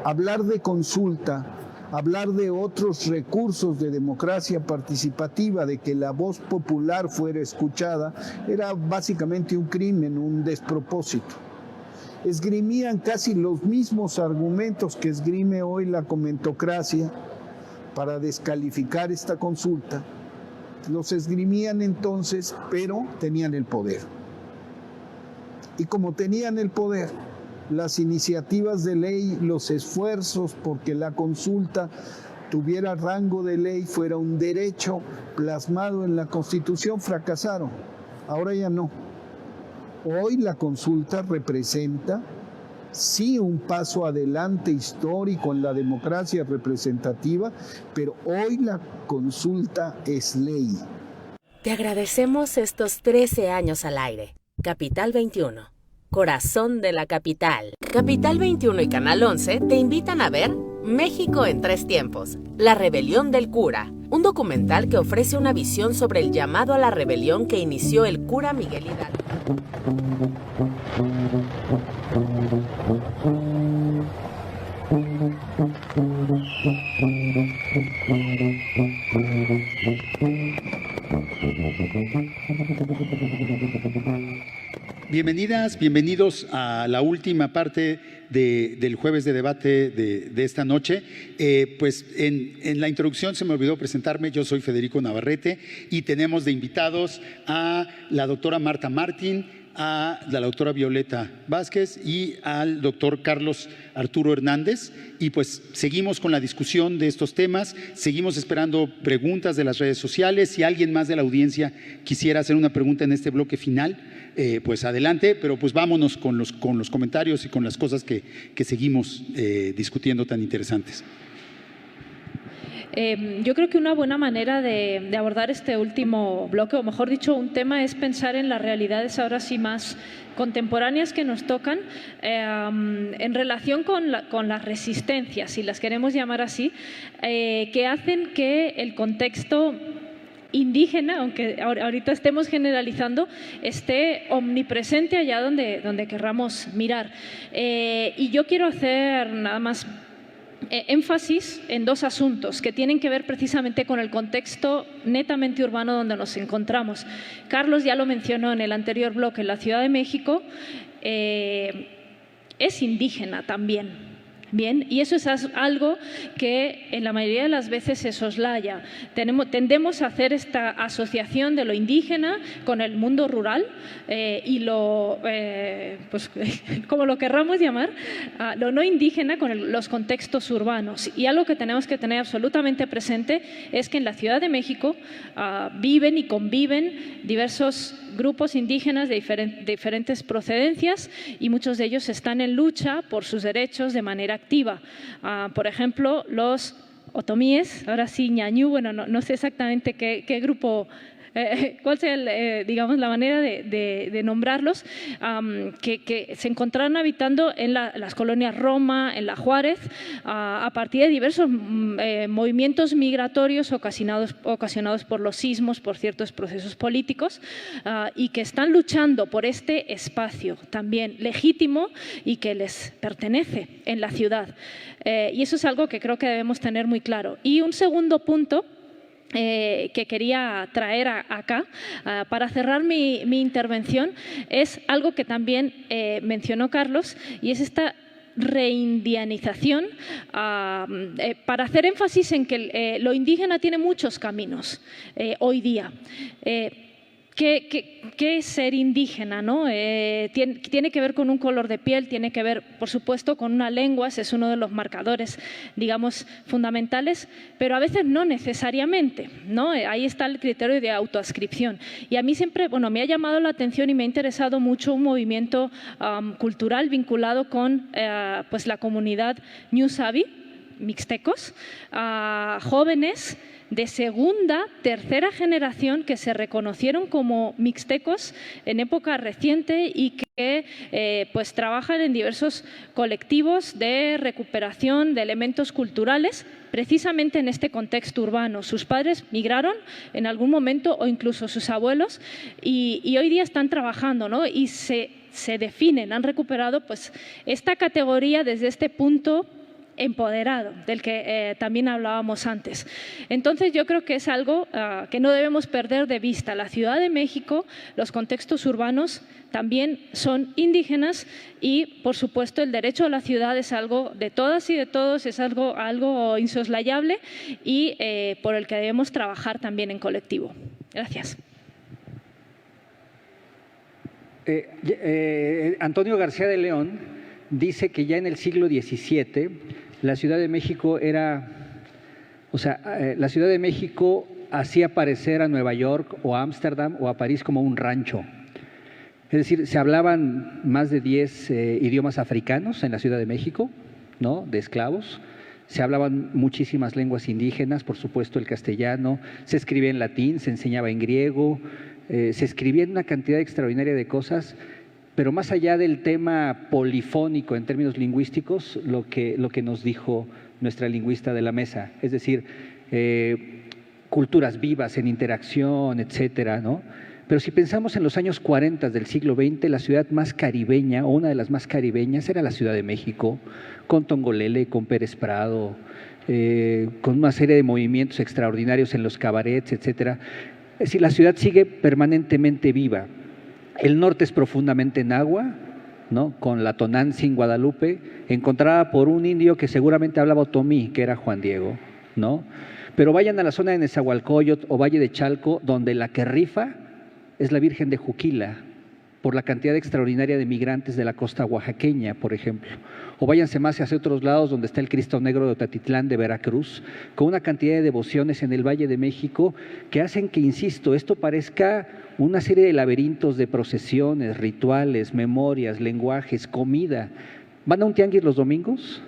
Hablar de consulta, hablar de otros recursos de democracia participativa, de que la voz popular fuera escuchada, era básicamente un crimen, un despropósito. Esgrimían casi los mismos argumentos que esgrime hoy la comentocracia para descalificar esta consulta. Los esgrimían entonces, pero tenían el poder. Y como tenían el poder, las iniciativas de ley, los esfuerzos porque la consulta tuviera rango de ley, fuera un derecho plasmado en la Constitución, fracasaron. Ahora ya no. Hoy la consulta representa, sí, un paso adelante histórico en la democracia representativa, pero hoy la consulta es ley. Te agradecemos estos 13 años al aire. Capital 21, corazón de la capital. Capital 21 y Canal 11 te invitan a ver México en 3 tiempos, La Rebelión del Cura, un documental que ofrece una visión sobre el llamado a la rebelión que inició el cura Miguel Hidalgo. Bienvenidas, bienvenidos a la última parte del jueves de debate de esta noche. Pues en la introducción se me olvidó presentarme, yo soy Federico Navarrete y tenemos de invitados a la doctora Marta Martín, a la doctora Violeta Vázquez y al doctor Carlos Arturo Hernández. Y pues seguimos con la discusión de estos temas, seguimos esperando preguntas de las redes sociales. Si alguien más de la audiencia quisiera hacer una pregunta en este bloque final, pues adelante, pero pues vámonos con los comentarios y con las cosas que seguimos discutiendo tan interesantes. Yo creo que una buena manera de abordar este último bloque, o mejor dicho, un tema, es pensar en las realidades ahora sí más contemporáneas que nos tocan en relación con las resistencias, si las queremos llamar así, que hacen que el contexto indígena, aunque ahorita estemos generalizando, esté omnipresente allá donde querramos mirar. Y yo quiero hacer nada más énfasis en 2 asuntos que tienen que ver precisamente con el contexto netamente urbano donde nos encontramos. Carlos ya lo mencionó en el anterior bloque, la Ciudad de México es indígena también. Bien, y eso es algo que en la mayoría de las veces se soslaya. Tendemos a hacer esta asociación de lo indígena con el mundo rural y pues, como lo querramos llamar, lo no indígena con los contextos urbanos. Y algo que tenemos que tener absolutamente presente es que en la Ciudad de México viven y conviven diversos grupos indígenas de diferentes procedencias y muchos de ellos están en lucha por sus derechos de manera activa. Por ejemplo, los otomíes, ahora sí ñañú, bueno, no sé exactamente qué grupo cuál sea, digamos, la manera de nombrarlos, que se encontraron habitando en las colonias Roma, en la Juárez, a partir de diversos movimientos migratorios ocasionados por los sismos, por ciertos procesos políticos, y que están luchando por este espacio también legítimo y que les pertenece en la ciudad. Y eso es algo que creo que debemos tener muy claro. Y un segundo punto que quería traer acá para cerrar mi intervención es algo que también mencionó Carlos, y es esta reindianización, para hacer énfasis en que lo indígena tiene muchos caminos hoy día. ¿Qué es ser indígena, ¿no? Tiene que ver con un color de piel, tiene que ver, por supuesto, con una lengua, ese es uno de los marcadores, digamos, fundamentales, pero a veces no necesariamente, ¿no? Ahí está el criterio de autoadscripción. Y a mí siempre, bueno, me ha llamado la atención y me ha interesado mucho un movimiento cultural vinculado con pues la comunidad Ñusavi, mixtecos, jóvenes de segunda, tercera generación que se reconocieron como mixtecos en época reciente y que pues trabajan en diversos colectivos de recuperación de elementos culturales, precisamente en este contexto urbano. Sus padres migraron en algún momento o incluso sus abuelos y hoy día están trabajando, ¿no? Y se definen, han recuperado pues esta categoría desde este punto empoderado, del que también hablábamos antes. Entonces yo creo que es algo que no debemos perder de vista. La Ciudad de México, los contextos urbanos también son indígenas y, por supuesto, el derecho a la ciudad es algo de todas y de todos, es algo insoslayable y por el que debemos trabajar también en colectivo. Gracias. Antonio García de León dice que ya en el siglo XVII la Ciudad de México la Ciudad de México hacía parecer a Nueva York o a Ámsterdam o a París como un rancho. Es decir, se hablaban más de 10 idiomas africanos en la Ciudad de México, ¿no? De esclavos. Se hablaban muchísimas lenguas indígenas, por supuesto el castellano, se escribía en latín, se enseñaba en griego, se escribía en una cantidad extraordinaria de cosas. Pero más allá del tema polifónico en términos lingüísticos, lo que nos dijo nuestra lingüista de la mesa, es decir, culturas vivas en interacción, etcétera, ¿no? Pero si pensamos en los años 40 del siglo XX, la ciudad más caribeña o una de las más caribeñas era la Ciudad de México, con Tongolele, con Pérez Prado, con una serie de movimientos extraordinarios en los cabarets, etcétera. Es decir, la ciudad sigue permanentemente viva. El norte es profundamente náhua, ¿no? Con la Tonantzin Guadalupe, encontrada por un indio que seguramente hablaba otomí, que era Juan Diego, ¿no? Pero vayan a la zona de Nezahualcóyotl o Valle de Chalco, donde la que rifa es la Virgen de Juquila, por la cantidad extraordinaria de migrantes de la costa oaxaqueña, por ejemplo. O váyanse más hacia otros lados, donde está el Cristo Negro de Otatitlán de Veracruz, con una cantidad de devociones en el Valle de México que hacen que, insisto, esto parezca una serie de laberintos de procesiones, rituales, memorias, lenguajes, comida. ¿Van a un tianguis los domingos?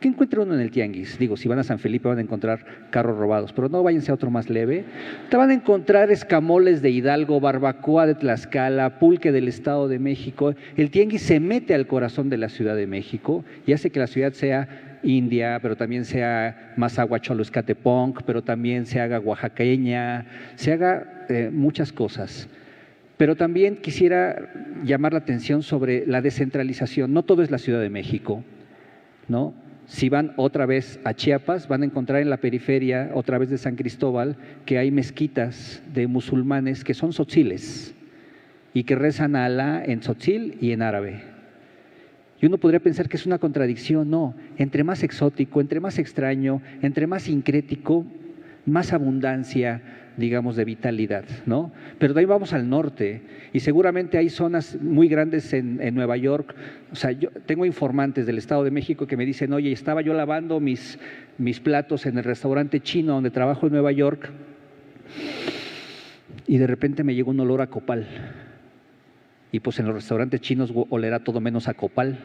¿Qué encuentra uno en el tianguis? Digo, si van a San Felipe van a encontrar carros robados, pero no, váyanse a otro más leve. Te van a encontrar escamoles de Hidalgo, barbacoa de Tlaxcala, pulque del Estado de México. El tianguis se mete al corazón de la Ciudad de México y hace que la ciudad sea india, pero también sea más Choloscatepunk, pero también se haga oaxaqueña, se haga muchas cosas. Pero también quisiera llamar la atención sobre la descentralización. No todo es la Ciudad de México, ¿no? Si van otra vez a Chiapas, van a encontrar en la periferia, otra vez de San Cristóbal, que hay mezquitas de musulmanes que son tzotziles y que rezan a Alá en tzotzil y en árabe. Y uno podría pensar que es una contradicción. No, entre más exótico, entre más extraño, entre más sincrético, más abundancia, digamos, de vitalidad, ¿no? Pero de ahí vamos al norte y seguramente hay zonas muy grandes en Nueva York. O sea, yo tengo informantes del Estado de México que me dicen, oye, estaba yo lavando mis platos en el restaurante chino donde trabajo en Nueva York y de repente me llegó un olor a copal. Y pues en los restaurantes chinos olerá todo menos a copal.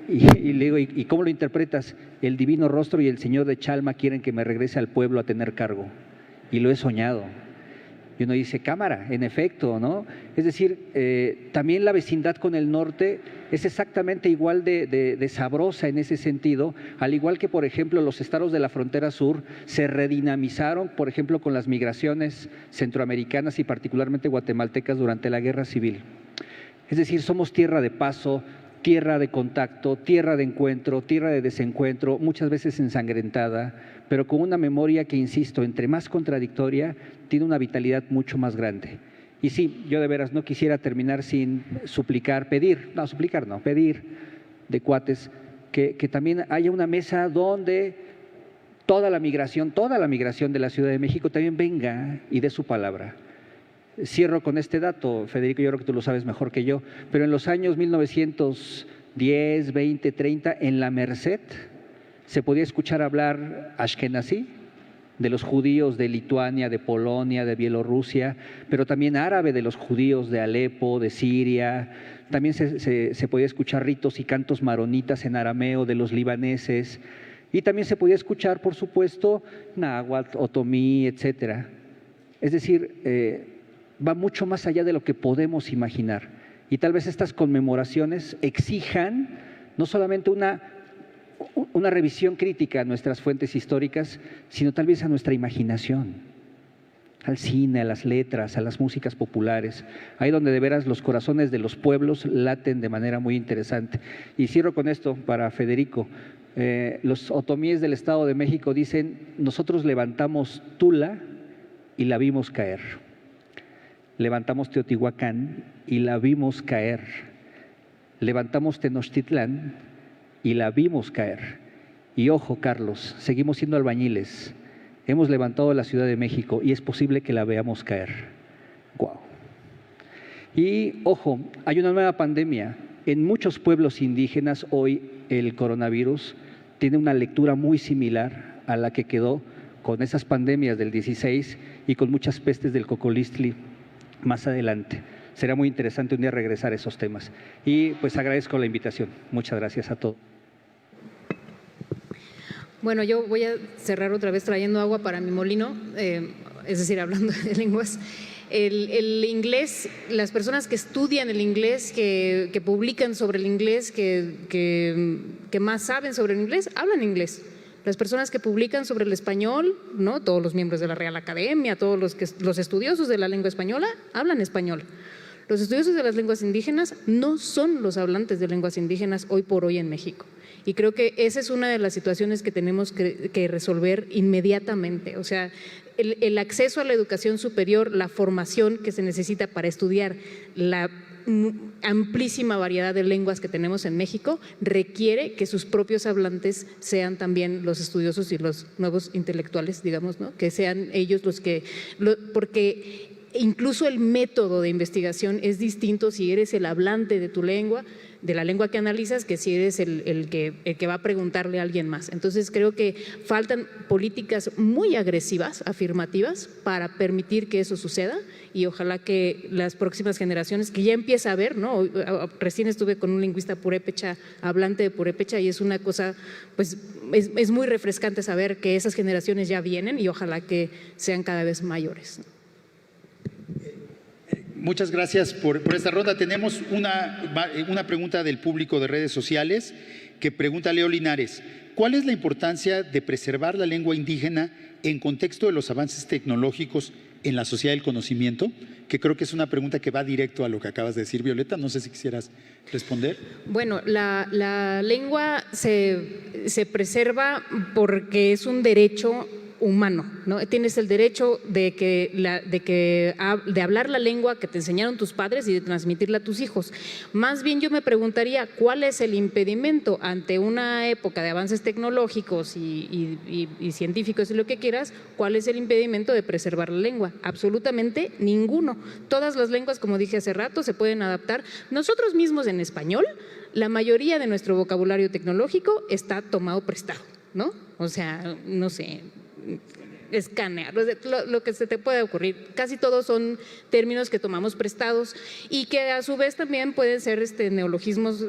Y le digo, ¿y cómo lo interpretas? El divino rostro y el señor de Chalma quieren que me regrese al pueblo a tener cargo. Y lo he soñado. Y uno dice, cámara, en efecto, ¿no? Es decir, también la vecindad con el norte es exactamente igual de sabrosa en ese sentido, al igual que, por ejemplo, los estados de la frontera sur se redinamizaron, por ejemplo, con las migraciones centroamericanas y particularmente guatemaltecas durante la Guerra Civil. Es decir, somos tierra de paso, tierra de contacto, tierra de encuentro, tierra de desencuentro, muchas veces ensangrentada, pero con una memoria que, insisto, entre más contradictoria, tiene una vitalidad mucho más grande. Y sí, yo de veras no quisiera terminar sin pedir de cuates, que también haya una mesa donde toda la migración de la Ciudad de México también venga y dé su palabra. Cierro con este dato, Federico, yo creo que tú lo sabes mejor que yo, pero en los años 1910, 20, 30, en la Merced se podía escuchar hablar ashkenazí, de los judíos de Lituania, de Polonia, de Bielorrusia, pero también árabe de los judíos de Alepo, de Siria. También se podía escuchar ritos y cantos maronitas en arameo de los libaneses. Y también se podía escuchar, por supuesto, náhuatl, otomí, etcétera. Es decir, va mucho más allá de lo que podemos imaginar. Y tal vez estas conmemoraciones exijan no solamente una revisión crítica a nuestras fuentes históricas, sino tal vez a nuestra imaginación, al cine, a las letras, a las músicas populares, ahí donde de veras los corazones de los pueblos laten de manera muy interesante. Y cierro con esto para Federico. Los otomíes del Estado de México dicen, nosotros levantamos Tula y la vimos caer. Levantamos Teotihuacán y la vimos caer. Levantamos Tenochtitlán y la vimos caer. Y ojo, Carlos, seguimos siendo albañiles. Hemos levantado la Ciudad de México y es posible que la veamos caer. ¡Guau! Y ojo, hay una nueva pandemia. En muchos pueblos indígenas hoy el coronavirus tiene una lectura muy similar a la que quedó con esas pandemias del 16 y con muchas pestes del Cocolistli más adelante. Será muy interesante un día regresar a esos temas. Y pues agradezco la invitación. Muchas gracias a todos. Bueno, yo voy a cerrar otra vez trayendo agua para mi molino, es decir, hablando de lenguas. El inglés, las personas que estudian el inglés, que publican sobre el inglés, que más saben sobre el inglés, hablan inglés. Las personas que publican sobre el español, ¿no? Todos los miembros de la Real Academia, todos los estudiosos de la lengua española, hablan español. Los estudiosos de las lenguas indígenas no son los hablantes de lenguas indígenas hoy por hoy en México. Y creo que esa es una de las situaciones que tenemos que resolver inmediatamente. O sea, el acceso a la educación superior, la formación que se necesita para estudiar la amplísima variedad de lenguas que tenemos en México requiere que sus propios hablantes sean también los estudiosos y los nuevos intelectuales, digamos, ¿no? Que sean ellos los que… porque incluso el método de investigación es distinto si eres el hablante de tu lengua, de la lengua que analizas, que si eres el que va a preguntarle a alguien más. Entonces creo que faltan políticas muy agresivas, afirmativas, para permitir que eso suceda y ojalá que las próximas generaciones, que ya empieza a haber, ¿no? Recién estuve con un lingüista purépecha, hablante de purépecha, y es una cosa, pues es muy refrescante saber que esas generaciones ya vienen y ojalá que sean cada vez mayores. Muchas gracias por esta ronda. Tenemos una pregunta del público de redes sociales que pregunta Leo Linares. ¿Cuál es la importancia de preservar la lengua indígena en contexto de los avances tecnológicos en la sociedad del conocimiento? Que creo que es una pregunta que va directo a lo que acabas de decir, Violeta. No sé si quisieras responder. Bueno, la lengua se preserva porque es un derecho humano, ¿no? Tienes el derecho de hablar la lengua que te enseñaron tus padres y de transmitirla a tus hijos. Más bien yo me preguntaría cuál es el impedimento ante una época de avances tecnológicos y científicos y lo que quieras, cuál es el impedimento de preservar la lengua. Absolutamente ninguno. Todas las lenguas, como dije hace rato, se pueden adaptar. Nosotros mismos en español, la mayoría de nuestro vocabulario tecnológico está tomado prestado, ¿no? O sea, no sé… escanear, lo que se te puede ocurrir. Casi todos son términos que tomamos prestados y que a su vez también pueden ser neologismos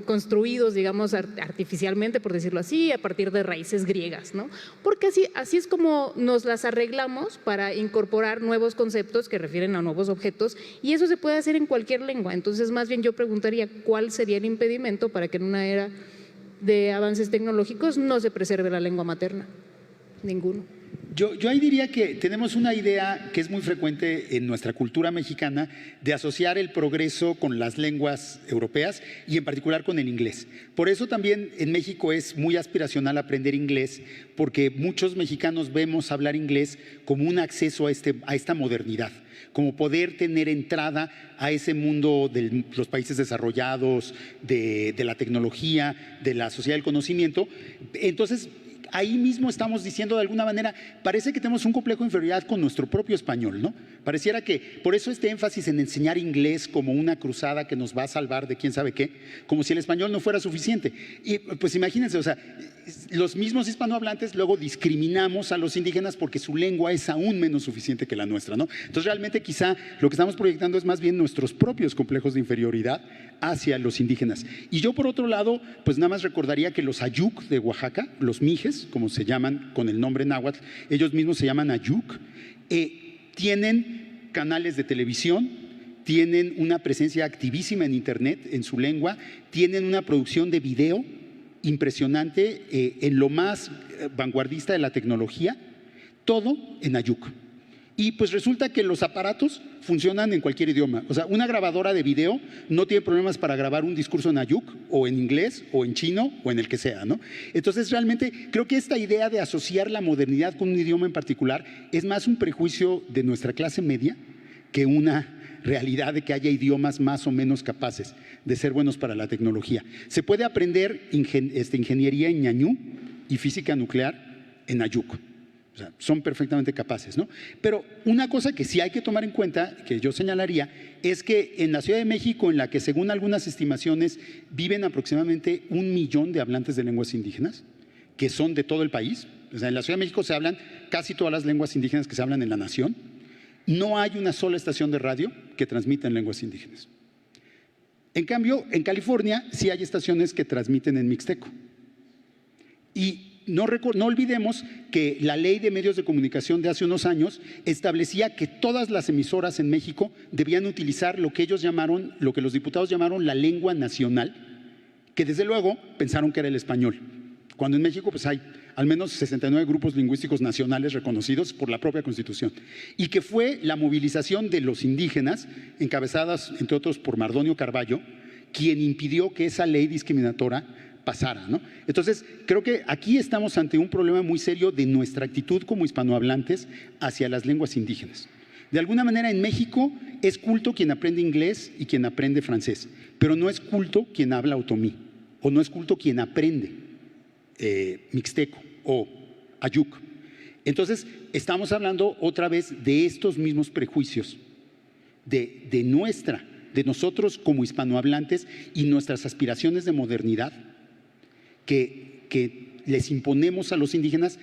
construidos, digamos, artificialmente, por decirlo así, a partir de raíces griegas, ¿no? Porque así es como nos las arreglamos para incorporar nuevos conceptos que refieren a nuevos objetos, y eso se puede hacer en cualquier lengua. Entonces, más bien yo preguntaría cuál sería el impedimento para que en una era de avances tecnológicos no se preserve la lengua materna. Ninguno. Yo ahí diría que tenemos una idea que es muy frecuente en nuestra cultura mexicana de asociar el progreso con las lenguas europeas y en particular con el inglés. Por eso también en México es muy aspiracional aprender inglés, porque muchos mexicanos vemos hablar inglés como un acceso a esta modernidad, como poder tener entrada a ese mundo de los países desarrollados, de la tecnología, de la sociedad del conocimiento. Entonces, ahí mismo estamos diciendo de alguna manera, parece que tenemos un complejo de inferioridad con nuestro propio español, ¿no? Pareciera que, por eso este énfasis en enseñar inglés como una cruzada que nos va a salvar de quién sabe qué, como si el español no fuera suficiente. Y pues imagínense, o sea, los mismos hispanohablantes luego discriminamos a los indígenas porque su lengua es aún menos suficiente que la nuestra, ¿no? Entonces realmente quizá lo que estamos proyectando es más bien nuestros propios complejos de inferioridad hacia los indígenas. Y yo por otro lado, pues nada más recordaría que los ayuk de Oaxaca, los mijes, como se llaman con el nombre náhuatl, ellos mismos se llaman ayuk, tienen canales de televisión, tienen una presencia activísima en internet en su lengua, tienen una producción de video impresionante en lo más vanguardista de la tecnología, todo en ayuk. Y pues resulta que los aparatos funcionan en cualquier idioma. O sea, una grabadora de video no tiene problemas para grabar un discurso en ayuk, o en inglés, o en chino, o en el que sea, ¿no? Entonces, realmente creo que esta idea de asociar la modernidad con un idioma en particular es más un prejuicio de nuestra clase media que una realidad de que haya idiomas más o menos capaces de ser buenos para la tecnología. Se puede aprender ingeniería en ñañú y física nuclear en ayuk. O sea, son perfectamente capaces, ¿no? Pero una cosa que sí hay que tomar en cuenta, que yo señalaría, es que en la Ciudad de México, en la que según algunas estimaciones viven aproximadamente 1 millón de hablantes de lenguas indígenas, que son de todo el país, o sea, en la Ciudad de México se hablan casi todas las lenguas indígenas que se hablan en la nación, no hay una sola estación de radio que transmita en lenguas indígenas. En cambio, en California sí hay estaciones que transmiten en mixteco. Y no olvidemos que la ley de medios de comunicación de hace unos años establecía que todas las emisoras en México debían utilizar lo que los diputados llamaron la lengua nacional, que desde luego pensaron que era el español, cuando en México pues hay al menos 69 grupos lingüísticos nacionales reconocidos por la propia Constitución, y que fue la movilización de los indígenas, encabezadas entre otros por Mardonio Carballo, quien impidió que esa ley discriminatoria pasara, ¿no? Entonces, creo que aquí estamos ante un problema muy serio de nuestra actitud como hispanohablantes hacia las lenguas indígenas. De alguna manera, en México es culto quien aprende inglés y quien aprende francés, pero no es culto quien habla otomí, o no es culto quien aprende mixteco o ayuk. Entonces, estamos hablando otra vez de estos mismos prejuicios, de nosotros como hispanohablantes y nuestras aspiraciones de modernidad, que les imponemos a los indígenas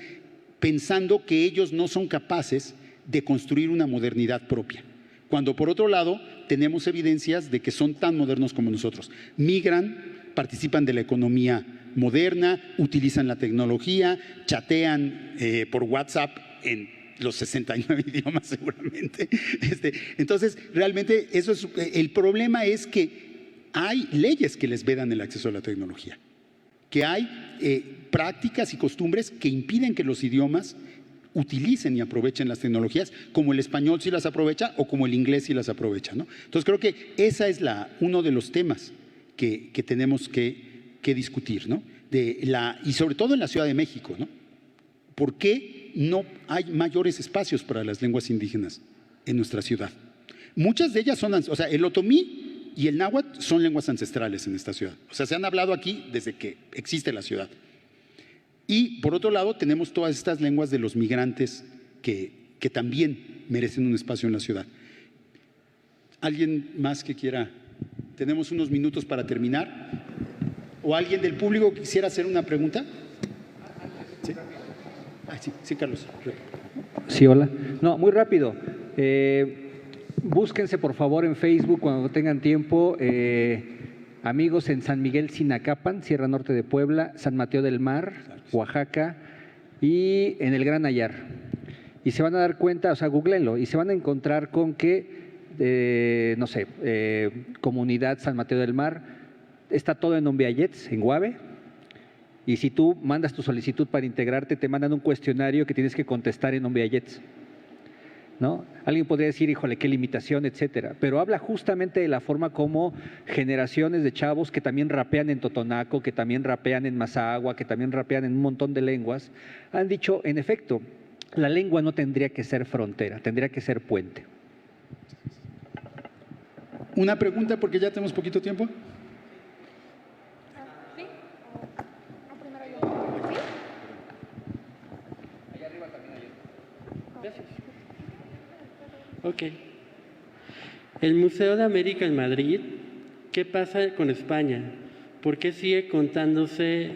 pensando que ellos no son capaces de construir una modernidad propia, cuando por otro lado tenemos evidencias de que son tan modernos como nosotros. Migran, participan de la economía moderna, utilizan la tecnología, chatean por WhatsApp en los 69 idiomas seguramente. Entonces, realmente el problema es que hay leyes que les vedan el acceso a la tecnología, que hay prácticas y costumbres que impiden que los idiomas utilicen y aprovechen las tecnologías, como el español sí las aprovecha o como el inglés sí las aprovecha, ¿no? Entonces creo que ese es uno de los temas que tenemos que discutir, ¿no? Y sobre todo en la Ciudad de México, ¿no? ¿Por qué no hay mayores espacios para las lenguas indígenas en nuestra ciudad? Muchas de ellas son, o sea, el otomí y el náhuatl son lenguas ancestrales en esta ciudad. O sea, se han hablado aquí desde que existe la ciudad. Y por otro lado tenemos todas estas lenguas de los migrantes que también merecen un espacio en la ciudad. ¿Alguien más que quiera? Tenemos unos minutos para terminar. ¿O alguien del público quisiera hacer una pregunta? ¿Sí? Sí, Carlos. Sí, hola. No, muy rápido. Búsquense, por favor, en Facebook cuando tengan tiempo, amigos en San Miguel Sinacapan, Sierra Norte de Puebla, San Mateo del Mar, Oaxaca y en el Gran Ayar. Y se van a dar cuenta, o sea, googleenlo, y se van a encontrar con que, no sé, Comunidad San Mateo del Mar, está todo en Ombiayets, en Guave. Y si tú mandas tu solicitud para integrarte, te mandan un cuestionario que tienes que contestar en Ombiayets, ¿no? Alguien podría decir, híjole, qué limitación, etcétera. Pero habla justamente de la forma como generaciones de chavos que también rapean en totonaco, que también rapean en mazahua, que también rapean en un montón de lenguas, han dicho, en efecto, la lengua no tendría que ser frontera, tendría que ser puente. Una pregunta, porque ya tenemos poquito tiempo. Ok. El Museo de América en Madrid, ¿qué pasa con España? ¿Por qué sigue contándose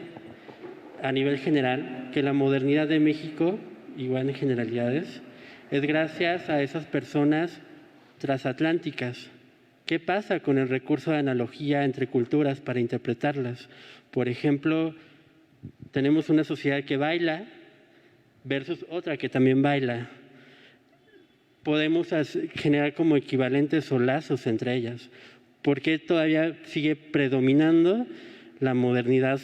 a nivel general que la modernidad de México, igual en generalidades, es gracias a esas personas transatlánticas? ¿Qué pasa con el recurso de analogía entre culturas para interpretarlas? Por ejemplo, tenemos una sociedad que baila versus otra que también baila. Podemos generar como equivalentes o lazos entre ellas. ¿Por qué todavía sigue predominando la modernidad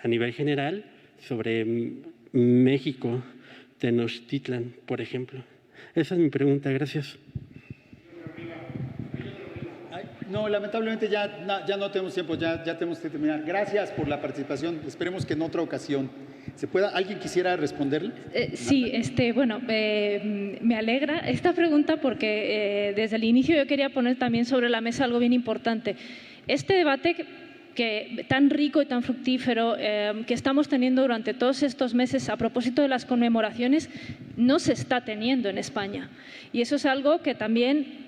a nivel general, sobre México, Tenochtitlan, por ejemplo? Esa es mi pregunta, gracias. No, lamentablemente ya no tenemos tiempo, ya tenemos que terminar. Gracias por la participación, esperemos que en otra ocasión se pueda. ¿Alguien quisiera responderle? Sí, bueno, me alegra esta pregunta porque desde el inicio yo quería poner también sobre la mesa algo bien importante. Este debate tan rico y tan fructífero que estamos teniendo durante todos estos meses a propósito de las conmemoraciones no se está teniendo en España. Y eso es algo que también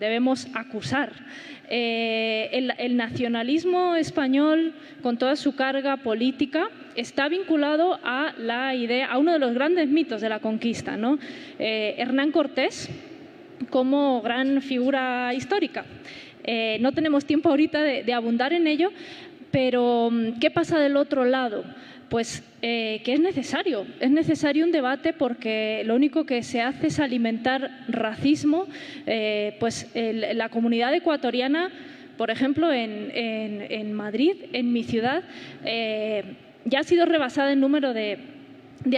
debemos acusar. El nacionalismo español, con toda su carga política, está vinculado a la idea, a uno de los grandes mitos de la conquista, ¿no? Hernán Cortés como gran figura histórica. No tenemos tiempo ahorita de abundar en ello, pero ¿qué pasa del otro lado? Pues que es necesario un debate porque lo único que se hace es alimentar racismo. La comunidad ecuatoriana, por ejemplo, en Madrid, en mi ciudad, ya ha sido rebasada en número de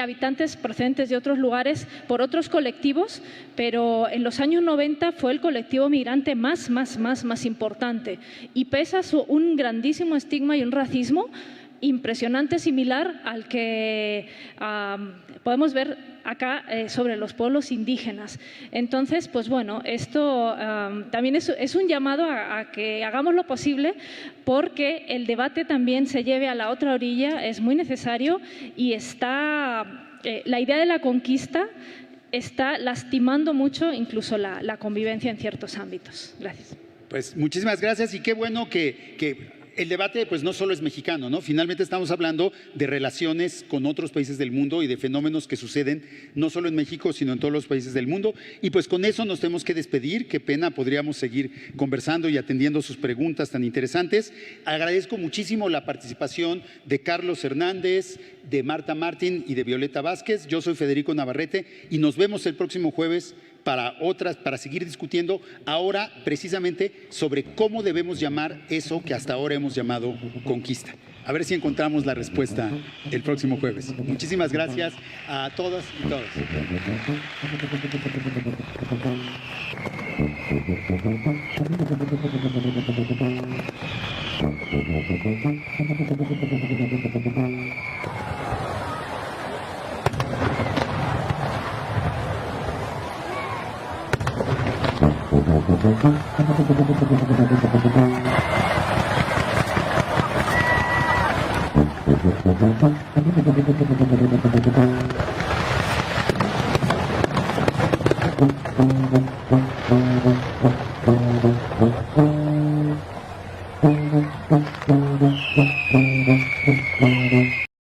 habitantes procedentes de otros lugares por otros colectivos, pero en los años 90 fue el colectivo migrante más importante y pesa un grandísimo estigma y un racismo impresionante, similar al que podemos ver acá sobre los pueblos indígenas. Entonces, pues bueno, esto también es un llamado a que hagamos lo posible porque el debate también se lleve a la otra orilla, es muy necesario y la idea de la conquista está lastimando mucho incluso la convivencia en ciertos ámbitos. Gracias. Pues muchísimas gracias y qué bueno que el debate pues no solo es mexicano, ¿no? Finalmente estamos hablando de relaciones con otros países del mundo y de fenómenos que suceden no solo en México, sino en todos los países del mundo. Y pues con eso nos tenemos que despedir. Qué pena, podríamos seguir conversando y atendiendo sus preguntas tan interesantes. Agradezco muchísimo la participación de Carlos Hernández, de Marta Martín y de Violeta Vázquez. Yo soy Federico Navarrete y nos vemos el próximo jueves para seguir discutiendo ahora precisamente sobre cómo debemos llamar eso que hasta ahora hemos llamado conquista. A ver si encontramos la respuesta el próximo jueves. Muchísimas gracias a todas y todos. Thank you.